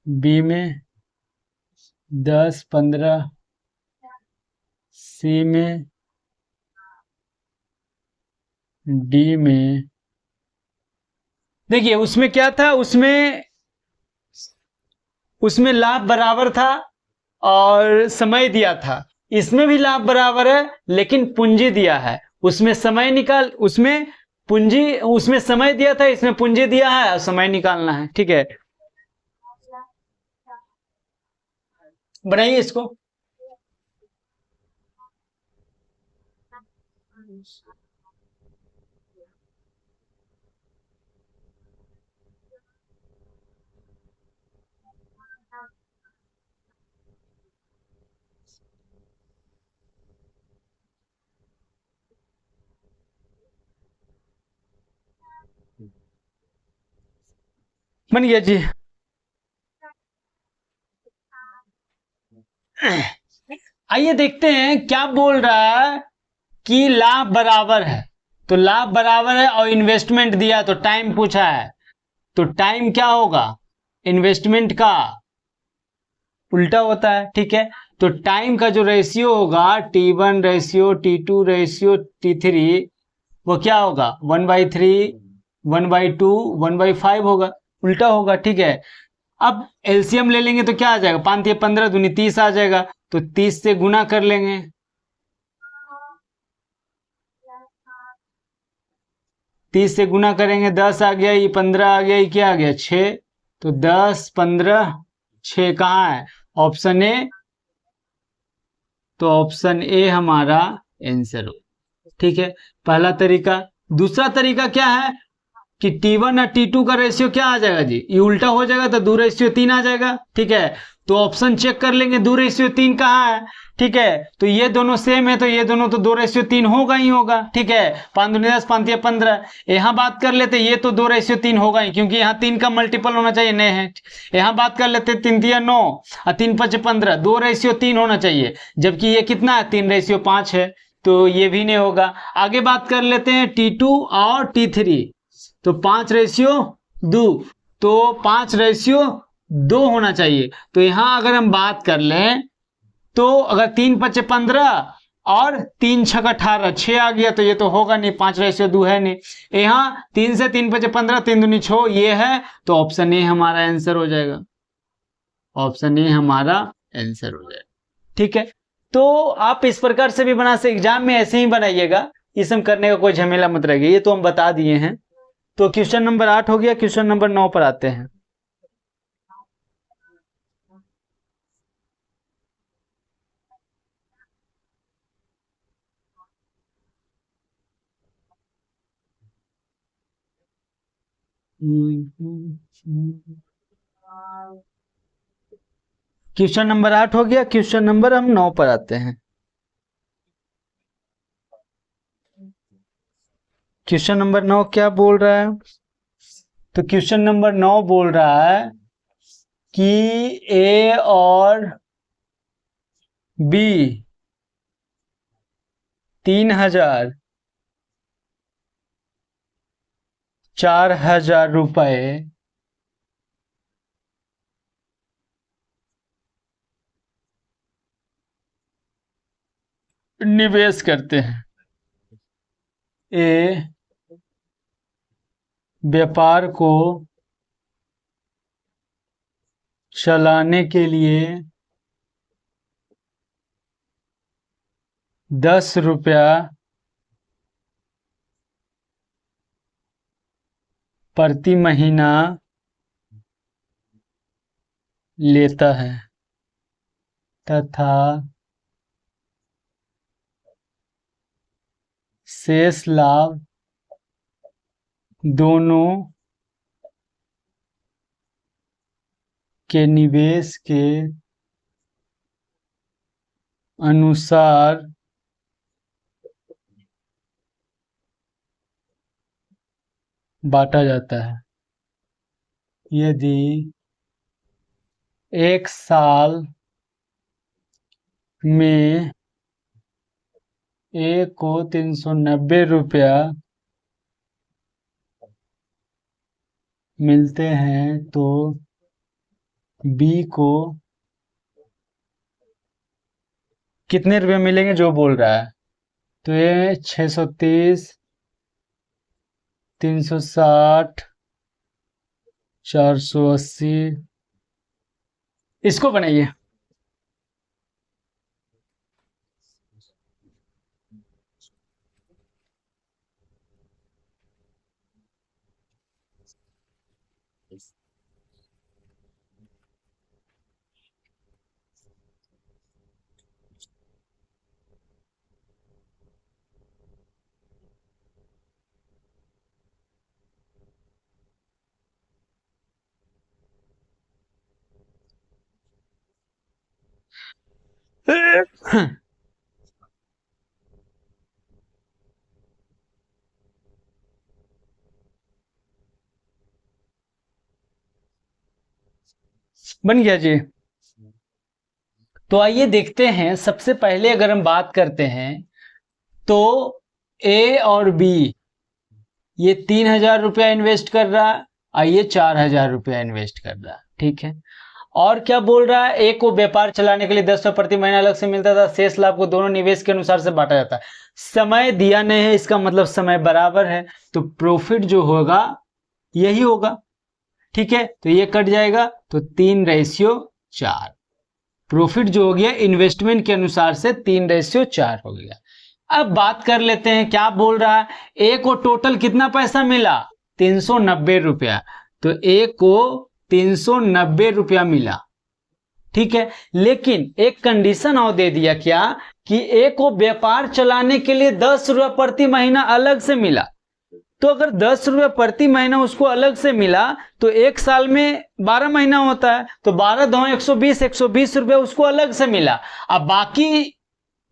Speaker 1: बी में 10, 15, सी में, डी में। देखिए उसमें क्या था, उसमें लाभ बराबर था और समय दिया था। इसमें भी लाभ बराबर है लेकिन पूंजी दिया है। उसमें समय निकाल, उसमें पूंजी, उसमें समय दिया था, इसमें पूंजी दिया है और समय निकालना है। ठीक है, बनाइए इसको। बन गया जी। आइए देखते हैं क्या बोल रहा है कि लाभ बराबर है। तो लाभ बराबर है और इन्वेस्टमेंट दिया, तो टाइम पूछा है, तो टाइम क्या होगा, इन्वेस्टमेंट का उल्टा होता है। ठीक है, तो टाइम का जो रेशियो होगा T1 ratio, T2 ratio, T3, वो क्या होगा 1/3 1/2 1/5 होगा, उल्टा होगा, ठीक है। अब एलसीएम ले लेंगे तो क्या आ जाएगा, 5 या 15 दूनी 30 आ जाएगा, तो 30 से गुना कर लेंगे, 30 से गुना करेंगे, 10 आ गया, ये 15 आ गया, ये क्या आ गया 6, तो 10 15 6 कहाँ है, ऑप्शन ए, तो ऑप्शन ए हमारा आंसर हो, ठीक है, पहला तरीका। दूसरा तरीका क्या है कि T1 और T2 का रेशियो क्या आ जाएगा जी, ये उल्टा हो जाएगा तो 2:3 आ जाएगा, ठीक है। तो ऑप्शन चेक कर लेंगे 2:3 कहाँ है, ठीक है, तो ये दोनों सेम है, तो ये दोनों तो 2:3 होगा ही होगा, ठीक है। 5 दूनी 10 5 या 15, यहाँ बात कर लेते ये तो 2:3 होगा ही, क्योंकि यहाँ 3 का मल्टीपल होना चाहिए, नहीं है। यहाँ बात कर लेते 3 3 9 और 3 5 15, 2:3 होना चाहिए, जबकि ये कितना है 3:5 है, तो ये भी नहीं होगा। आगे बात कर लेते हैं T2 और T3, तो 5:2, तो 5:2 होना चाहिए। तो यहां अगर हम बात कर लें तो अगर 3 5 15 और 3 6 18 6 आ गया, तो ये तो होगा नहीं, 5:2 है नहीं। यहाँ 3 से 3 5 15 3 दूनी 6 ये है, तो ऑप्शन ए हमारा आंसर हो जाएगा, ऑप्शन ए हमारा आंसर हो जाएगा, ठीक है। तो आप इस प्रकार से भी बना सकते, एग्जाम में ऐसे ही बनाइएगा, इस हम करने का कोई झमेला मत रहेगा, ये तो हम बता दिए हैं। तो क्वेश्चन नंबर 8 हो गया, क्वेश्चन नंबर 9 पर आते हैं। क्वेश्चन नंबर 8 हो गया, क्वेश्चन नंबर हम 9 पर आते हैं। क्वेश्चन नंबर 9 क्या बोल रहा है, तो क्वेश्चन नंबर 9 बोल रहा है कि ए और बी 3,000 4,000 रुपए निवेश करते हैं। ए व्यापार को चलाने के लिए 10 रुपया प्रति महीना लेता है तथा शेष लाभ दोनों के निवेश के अनुसार बांटा जाता है। यदि एक साल में ए को 390 रुपया मिलते हैं तो बी को कितने रुपए मिलेंगे जो बोल रहा है, तो ये 630 360 480, इसको बनाइए। बन गया जी। तो आइए देखते हैं, सबसे पहले अगर हम बात करते हैं तो ए और बी ये 3,000 रुपया इन्वेस्ट कर रहा है और ये 4,000 रुपया इन्वेस्ट कर रहा है, ठीक है। और क्या बोल रहा है, ए को व्यापार चलाने के लिए 10 रुपये प्रति महीना अलग से मिलता था, शेष लाभ को दोनों निवेश के अनुसार से बांटा जाता है। समय दिया नहीं है, इसका मतलब समय बराबर है, तो प्रॉफिट जो होगा यही होगा। ठीक है, तो ये कट जाएगा, तो 3:4। प्रॉफिट जो हो गया इन्वेस्टमेंट के अनुसार से 3:4 हो गया। अब बात कर लेते हैं, क्या बोल रहा है, ए को टोटल कितना पैसा मिला, 390 रुपया, तो ए को 390 रुपया मिला। ठीक है, लेकिन एक कंडीशन और दे दिया, क्या कि ए को व्यापार चलाने के लिए 10 रुपये प्रति महीना अलग से मिला। तो अगर 10 रुपये प्रति महीना उसको अलग से मिला तो एक साल में 12 महीना होता है, तो 12 2 120 रुपये उसको अलग से मिला। अब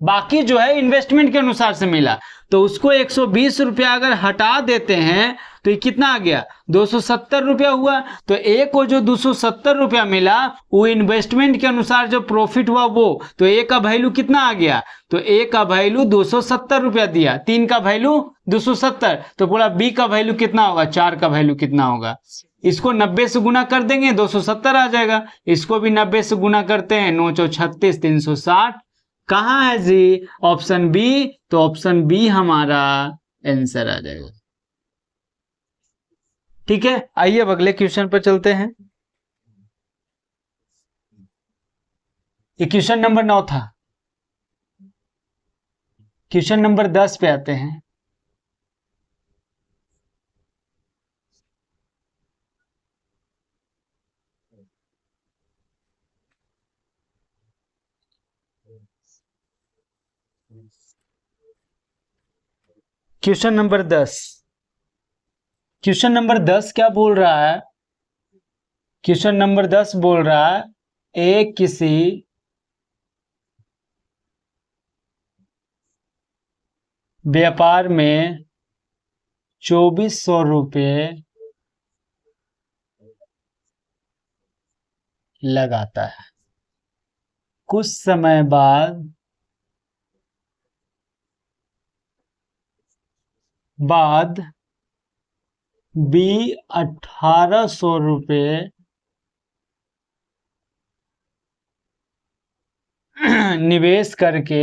Speaker 1: बाकी जो है इन्वेस्टमेंट के अनुसार से मिला, तो उसको 120 रुपया अगर हटा देते हैं तो ये कितना आ गया, 270 रुपया हुआ। तो ए को जो 270 रुपया मिला वो इन्वेस्टमेंट के अनुसार जो प्रॉफिट हुआ वो, तो ए का वैल्यू कितना आ गया, तो ए का वैल्यू 270 रुपया दिया, 3 का वैल्यू 270, तो पूरा बी का वैल्यू कितना होगा, 4 का वैल्यू कितना होगा। इसको 90 से गुना कर देंगे 270 आ जाएगा, इसको भी 90 से गुना करते हैं 9 चौ 36 360। कहाँ है जी, ऑप्शन बी, तो ऑप्शन बी हमारा आंसर आ जाएगा। ठीक है, आइए अब अगले क्वेश्चन पर चलते हैं। ये क्वेश्चन नंबर 9 था। क्वेश्चन नंबर 10 पे आते हैं। क्वेश्चन नंबर 10, क्वेश्चन नंबर 10 क्या बोल रहा है, क्वेश्चन नंबर 10 बोल रहा है, ए किसी व्यापार में 2400 रुपये लगाता है, कुछ समय बाद बी 1800 रुपये निवेश करके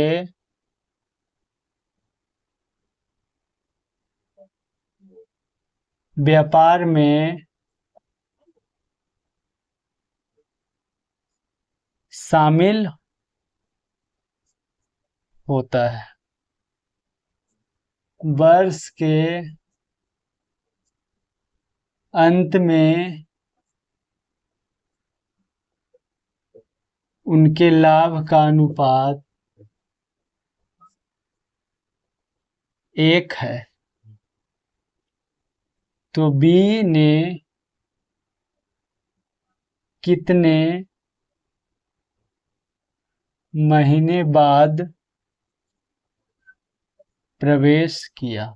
Speaker 1: व्यापार में शामिल होता है। वर्ष के अंत में उनके लाभ का अनुपात 1 है, तो बी ने कितने महीने बाद प्रवेश किया।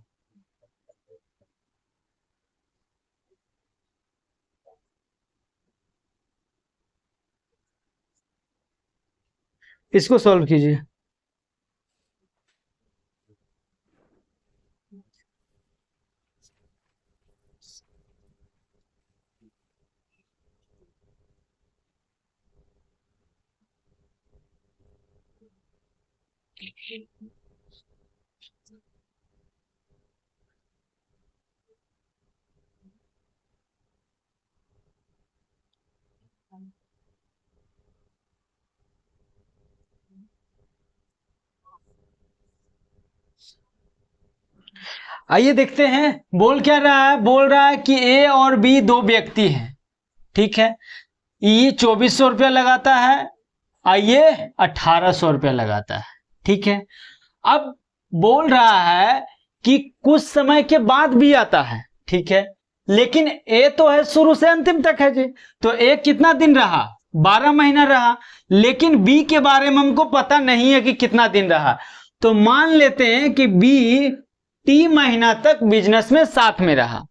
Speaker 1: इसको सॉल्व कीजिए। आइए देखते हैं, बोल क्या रहा है, बोल रहा है कि ए और बी दो व्यक्ति हैं। ठीक है, ये 2400 रुपया लगाता है और ये 1800 रुपया लगाता है। ठीक है, अब बोल रहा है कि कुछ समय के बाद भी आता है। ठीक है, लेकिन ए तो है शुरू से अंतिम तक है जी, तो ए कितना दिन रहा, 12 महीना रहा, लेकिन बी के बारे में हमको पता नहीं है कि कितना दिन रहा, तो मान लेते हैं कि बी टी महीना तक बिजनेस में साथ में रहा।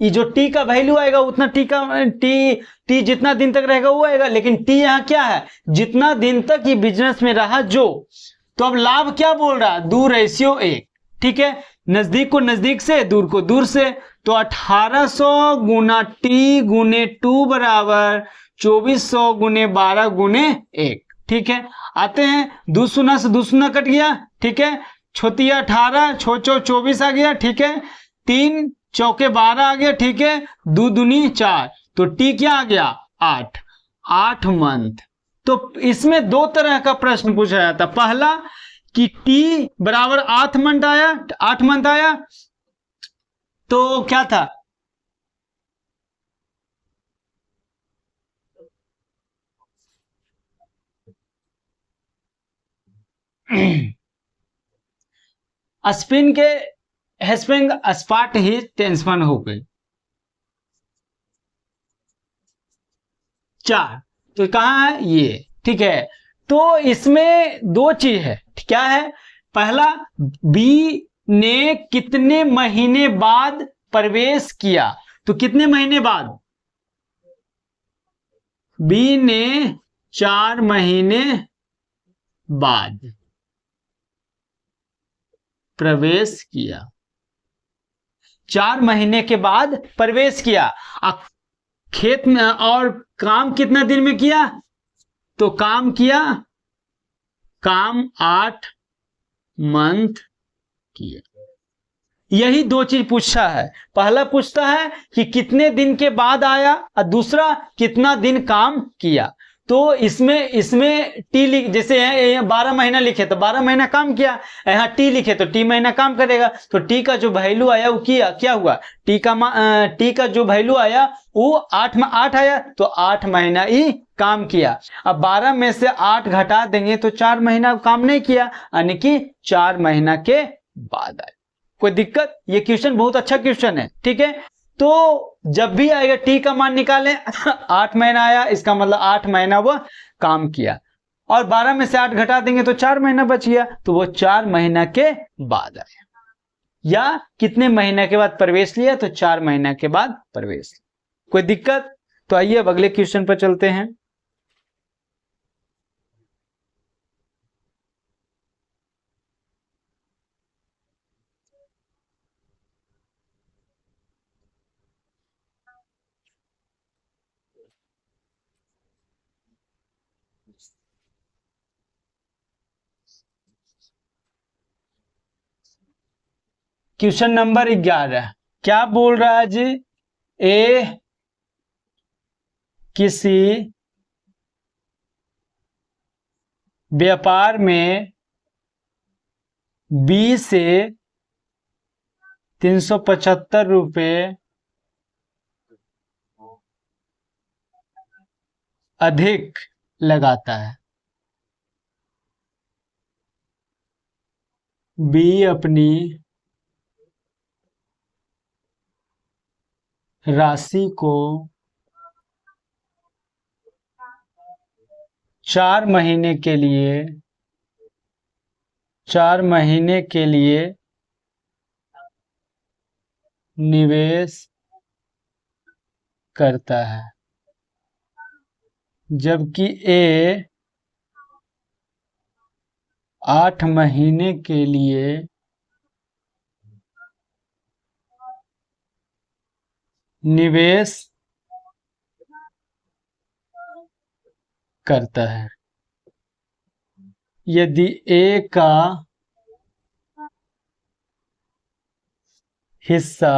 Speaker 1: ये जो टी का वैल्यू आएगा उतना टी जितना दिन तक रहेगा वो आएगा, लेकिन टी यहाँ क्या है, जितना दिन तक ये बिजनेस में रहा जो। तो अब लाभ क्या बोल रहा है, 2:1। ठीक है, नजदीक को नजदीक से, दूर को दूर से, तो 1800 गुना टी गुने 2 बराबर 2400 गुने 12 गुने 1। ठीक है, आते हैं, 2 शून्य से 2 शून्य कट गया। ठीक है, छोतिया 18, छो 24 आ गया। ठीक है, 3 चौके 12 आ गया। ठीक है, 2 दूनी 4, तो टी क्या आ गया 8, 8 मंथ। तो इसमें दो तरह का प्रश्न पूछा जाता, पहला कि टी बराबर 8 मंथ आया, 8 मंथ आया तो क्या था, स्पिन के हेस्पिंग स्पॉट ही टेंशन हो गई 4, तो कहाँ है ये। ठीक है, तो इसमें दो चीज है, क्या है, पहला बी ने कितने महीने बाद प्रवेश किया, तो कितने महीने बाद, बी ने 4 महीने बाद प्रवेश किया, 4 महीने के बाद प्रवेश किया। अब खेत में और काम कितना दिन में किया, तो काम किया, काम 8 मंथ किया। यही दो चीज पूछा है, पहला पूछता है कि कितने दिन के बाद आया और दूसरा कितना दिन काम किया। तो इसमें इसमें टी लिख, जैसे है 12 महीना लिखे तो 12 महीना काम किया, यहाँ टी लिखे तो टी महीना काम करेगा। तो टी का जो वैल्यू आया वो क्या हुआ, टी का जो वैल्यू आया वो 8 आया, तो 8 महीना ही काम किया। अब 12 में से 8 घटा देंगे तो 4 महीना काम नहीं किया, यानी कि 4 महीना के बाद आया। कोई दिक्कत, ये क्वेश्चन बहुत अच्छा क्वेश्चन है। ठीक है, तो जब भी आएगा टी का मान निकालें 8 महीना आया, इसका मतलब 8 महीना वो काम किया, और 12 में से 8 घटा देंगे तो 4 महीना बच गया, तो वो 4 महीना के बाद आया। या कितने महीने के बाद प्रवेश लिया, तो 4 महीना के बाद प्रवेश। कोई दिक्कत, तो आइए अब अगले क्वेश्चन पर चलते हैं। क्वेश्चन नंबर 11 क्या बोल रहा है जी, ए किसी व्यापार में बी से 375 रुपये अधिक लगाता है। बी अपनी राशि को 4 महीने के लिए 4 महीने के लिए निवेश करता है, जबकि ए 8 महीने के लिए निवेश करता है। यदि ए का हिस्सा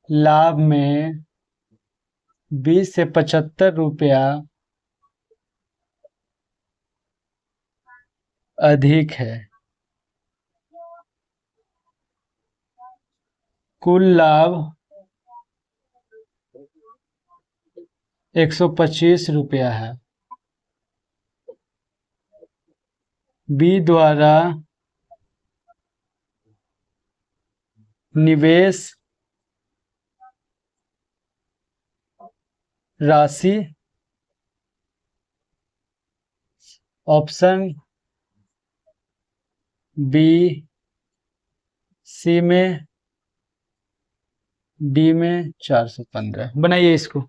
Speaker 1: लाभ में 20 से 75 रुपया अधिक है, कुल लाभ 125 रुपया है। बी द्वारा निवेश राशि ऑप्शन बी, सी में, डी में 415। बनाइए इसको।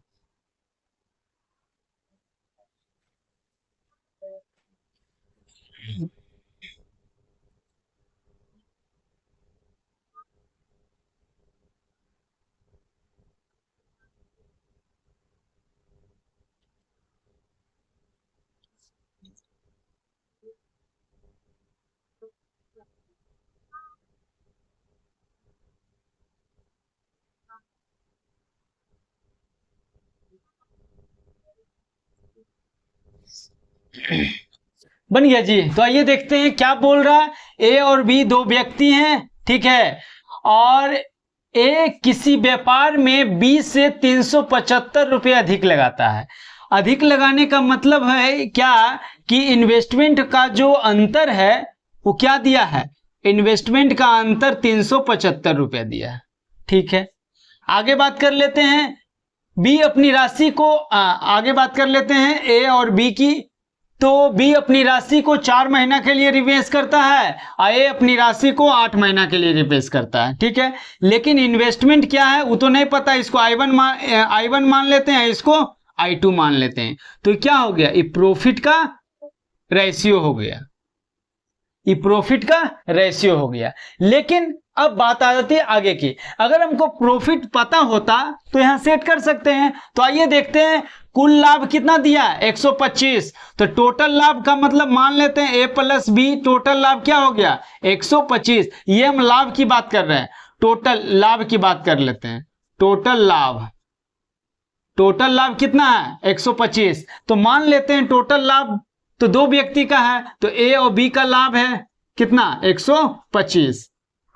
Speaker 1: बन गया जी। तो आइए देखते हैं क्या बोल रहा है। ए और बी दो व्यक्ति हैं, ठीक है, और ए किसी व्यापार में बी से 375 रुपये अधिक लगाता है। अधिक लगाने का मतलब है क्या कि इन्वेस्टमेंट का जो अंतर है वो क्या दिया है, इन्वेस्टमेंट का अंतर 375 रुपये दिया है, ठीक है। आगे बात कर लेते हैं बी अपनी राशि को, आगे बात कर लेते हैं ए और बी की। तो बी अपनी राशि को 4 महीना के लिए रिवेश करता है और ए अपनी राशि को 8 महीना के लिए रिवेश करता है, ठीक है। लेकिन इन्वेस्टमेंट क्या है वो तो नहीं पता, इसको I1 मान लेते हैं, इसको I2 मान लेते हैं। तो क्या हो गया, ये प्रॉफिट का रेशियो हो गया, ये प्रॉफिट का रेशियो हो गया। लेकिन अब बात आ जाती है आगे की, अगर हमको प्रॉफिट पता होता तो यहां सेट कर सकते हैं। तो आइए देखते हैं कुल लाभ कितना दिया, 125। तो टोटल लाभ का मतलब मान लेते हैं ए प्लस बी, टोटल लाभ क्या हो गया 125। ये हम लाभ की बात कर रहे हैं, टोटल लाभ की बात कर लेते हैं। टोटल लाभ कितना है 125। तो मान लेते हैं टोटल लाभ तो दो व्यक्ति का है, तो ए और बी का लाभ है कितना 125।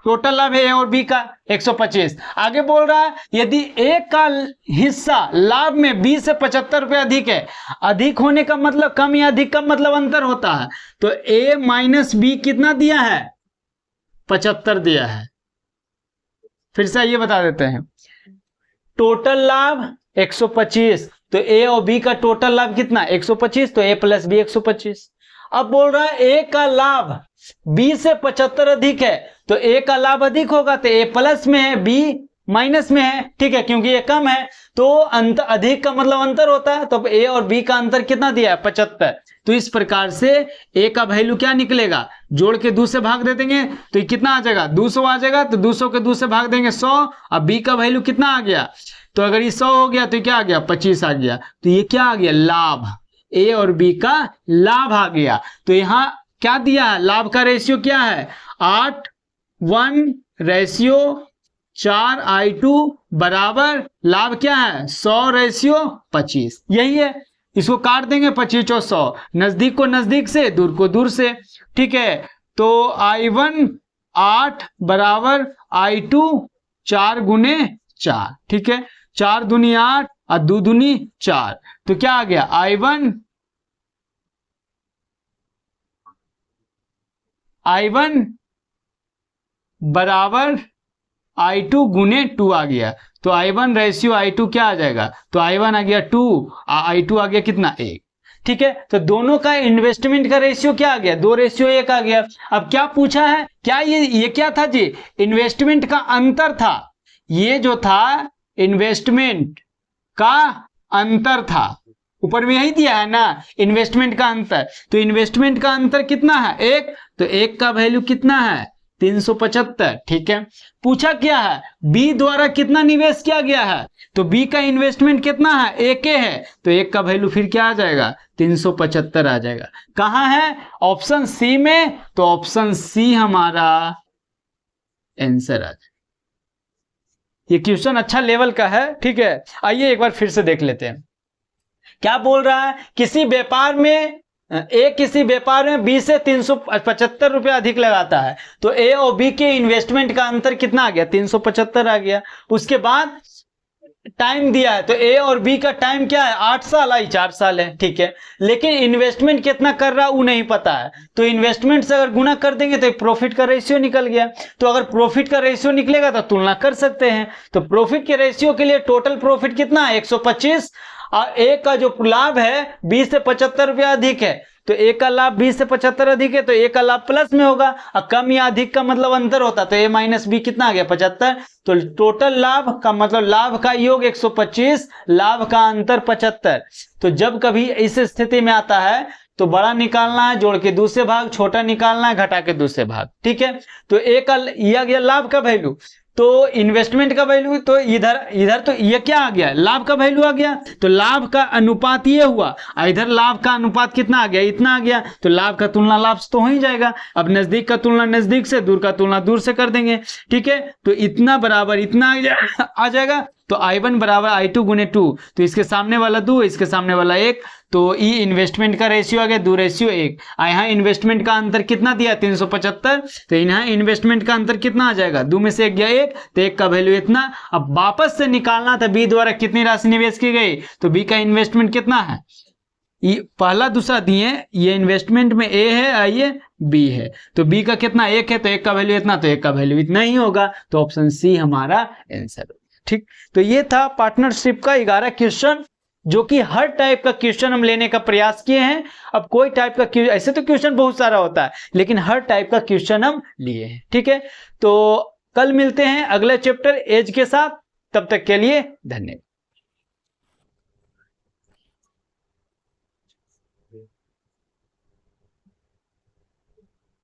Speaker 1: टोटल लाभ है ए और बी का 125। आगे बोल रहा है यदि ए का हिस्सा लाभ में बी से 75 रुपये अधिक है, अधिक होने का मतलब कम या अधिक का मतलब अंतर होता है। तो ए माइनस बी कितना दिया है 75 दिया है। फिर से ये बता देते हैं, टोटल लाभ 125, तो ए और बी का टोटल लाभ कितना 125, तो ए प्लस बी 125। अब बोल रहा है ए का लाभ बी से 75 अधिक है, तो ए का लाभ अधिक होगा, तो ए प्लस में है बी माइनस में है, ठीक है, क्योंकि ये कम है। तो अंतर, अधिक का मतलब अंतर होता है, तो ए और बी का अंतर कितना दिया है 75। तो इस प्रकार से ए का वैल्यू क्या निकलेगा, जोड़ के 2 से भाग दे देंगे तो ये कितना आ जाएगा 200 आ जाएगा, तो 200 के 2 से भाग देंगे 100। अब बी का वैल्यू कितना आ गया, तो अगर ये 100 हो गया तो क्या आ गया 25 आ गया। तो ये क्या आ गया लाभ, ए और बी का लाभ आ गया। तो यहां क्या दिया है, लाभ का रेशियो क्या है 8:1 रेशियो 4:2 बराबर लाभ क्या है 100:25। यही है, इसको काट देंगे 25 और 100, नजदीक को नजदीक से दूर को दूर से, ठीक है। तो I1 8 बराबर I2 4 गुने 4, ठीक है, 4 दूनी 8 और 2 दूनी 4। तो क्या आ गया I1 बराबर I2 गुने 2 आ गया। तो I1 रेशियो I2 क्या आ जाएगा, तो I1 आ गया 2, I2 आ गया कितना 1, ठीक है। तो दोनों का इन्वेस्टमेंट का रेशियो क्या आ गया 2:1 आ गया। अब क्या पूछा है, क्या ये क्या था जी, इन्वेस्टमेंट का अंतर था, ये जो था इन्वेस्टमेंट का अंतर था, ऊपर में यही दिया है ना इन्वेस्टमेंट का अंतर। तो इन्वेस्टमेंट का अंतर कितना है 1, तो 1 का वैल्यू कितना है 375, ठीक है। पूछा क्या है बी द्वारा कितना निवेश किया गया है, तो बी का इन्वेस्टमेंट कितना है 1 है, तो 1 का वैल्यू फिर क्या आ जाएगा 375 आ जाएगा। कहां है ऑप्शन सी में, तो ऑप्शन सी हमारा आंसर आ जाएगा। ये क्वेश्चन अच्छा लेवल का है, ठीक है। आइए एक बार फिर से देख लेते हैं क्या बोल रहा है, किसी व्यापार में किसी व्यापार में बी से 375 रुपये अधिक लगाता है, तो ए और बी के इन्वेस्टमेंट का अंतर कितना आ गया 375 आ गया। उसके बाद टाइम दिया है, तो ए और बी का टाइम क्या है 8 साल, आई 4 साल है, ठीक है। लेकिन इन्वेस्टमेंट कितना कर रहा है वो नहीं पता है, तो इन्वेस्टमेंट से अगर गुना कर देंगे तो प्रॉफिट का रेशियो निकल गया। तो अगर प्रॉफिट का रेशियो निकलेगा तो तुलना कर सकते हैं। तो प्रॉफिट के रेशियो के लिए टोटल प्रॉफिट कितना है 125, और ए का जो लाभ है 20 से 75 रुपया अधिक है, तो ए का लाभ 20 से 75 अधिक है, तो ए का लाभ प्लस में होगा, और कम या अधिक का मतलब अंतर होता, तो ए माइनस बी कितना आ गया 75। तो टोटल लाभ का मतलब लाभ का योग 125, लाभ का अंतर 75। तो जब कभी इस स्थिति में आता है तो बड़ा निकालना है, जोड़ के दूसरे भाग, छोटा निकालना है, घटा के दूसरे भाग, ठीक है। तो ए का यह गया लाभ का वैल्यू, तो इन्वेस्टमेंट का वैल्यू, तो इधर तो ये क्या आ गया लाभ का वैल्यू आ गया, तो लाभ का अनुपात ये हुआ, इधर लाभ का अनुपात कितना आ गया इतना आ गया, तो लाभ का तुलना लाभ तो हो ही जाएगा। अब नजदीक का तुलना नजदीक से, दूर का तुलना दूर से कर देंगे, ठीक है। तो इतना बराबर इतना आ जाएगा, तो I1 बराबर I2 गुने 2, तो इसके सामने वाला 2, इसके सामने वाला 1, तो ई इन्वेस्टमेंट का रेशियो आ गया 2:1। यहाँ इन्वेस्टमेंट का अंतर कितना दिया 375, तो यहाँ इन्वेस्टमेंट का अंतर कितना आ जाएगा, 2 में से 1 गया 1, तो 1 का वैल्यू इतना। अब वापस से निकालना था बी द्वारा कितनी राशि निवेश की गई, तो बी का इन्वेस्टमेंट कितना है, ये पहला दूसरा दिए, ये इन्वेस्टमेंट में ए है, ये बी है, तो बी का कितना 1 है, तो 1 का वैल्यू इतना, तो 1 का वैल्यू इतना ही होगा, तो ऑप्शन सी हमारा आंसर होगा। ठीक, तो ये था पार्टनरशिप का 11 क्वेश्चन, जो कि हर टाइप का क्वेश्चन हम लेने का प्रयास किए हैं। अब कोई टाइप का ऐसे तो क्वेश्चन बहुत सारा होता है, लेकिन हर टाइप का क्वेश्चन हम लिए हैं। ठीक है, तो कल मिलते हैं अगले चैप्टर एज के साथ, तब तक के लिए धन्यवाद।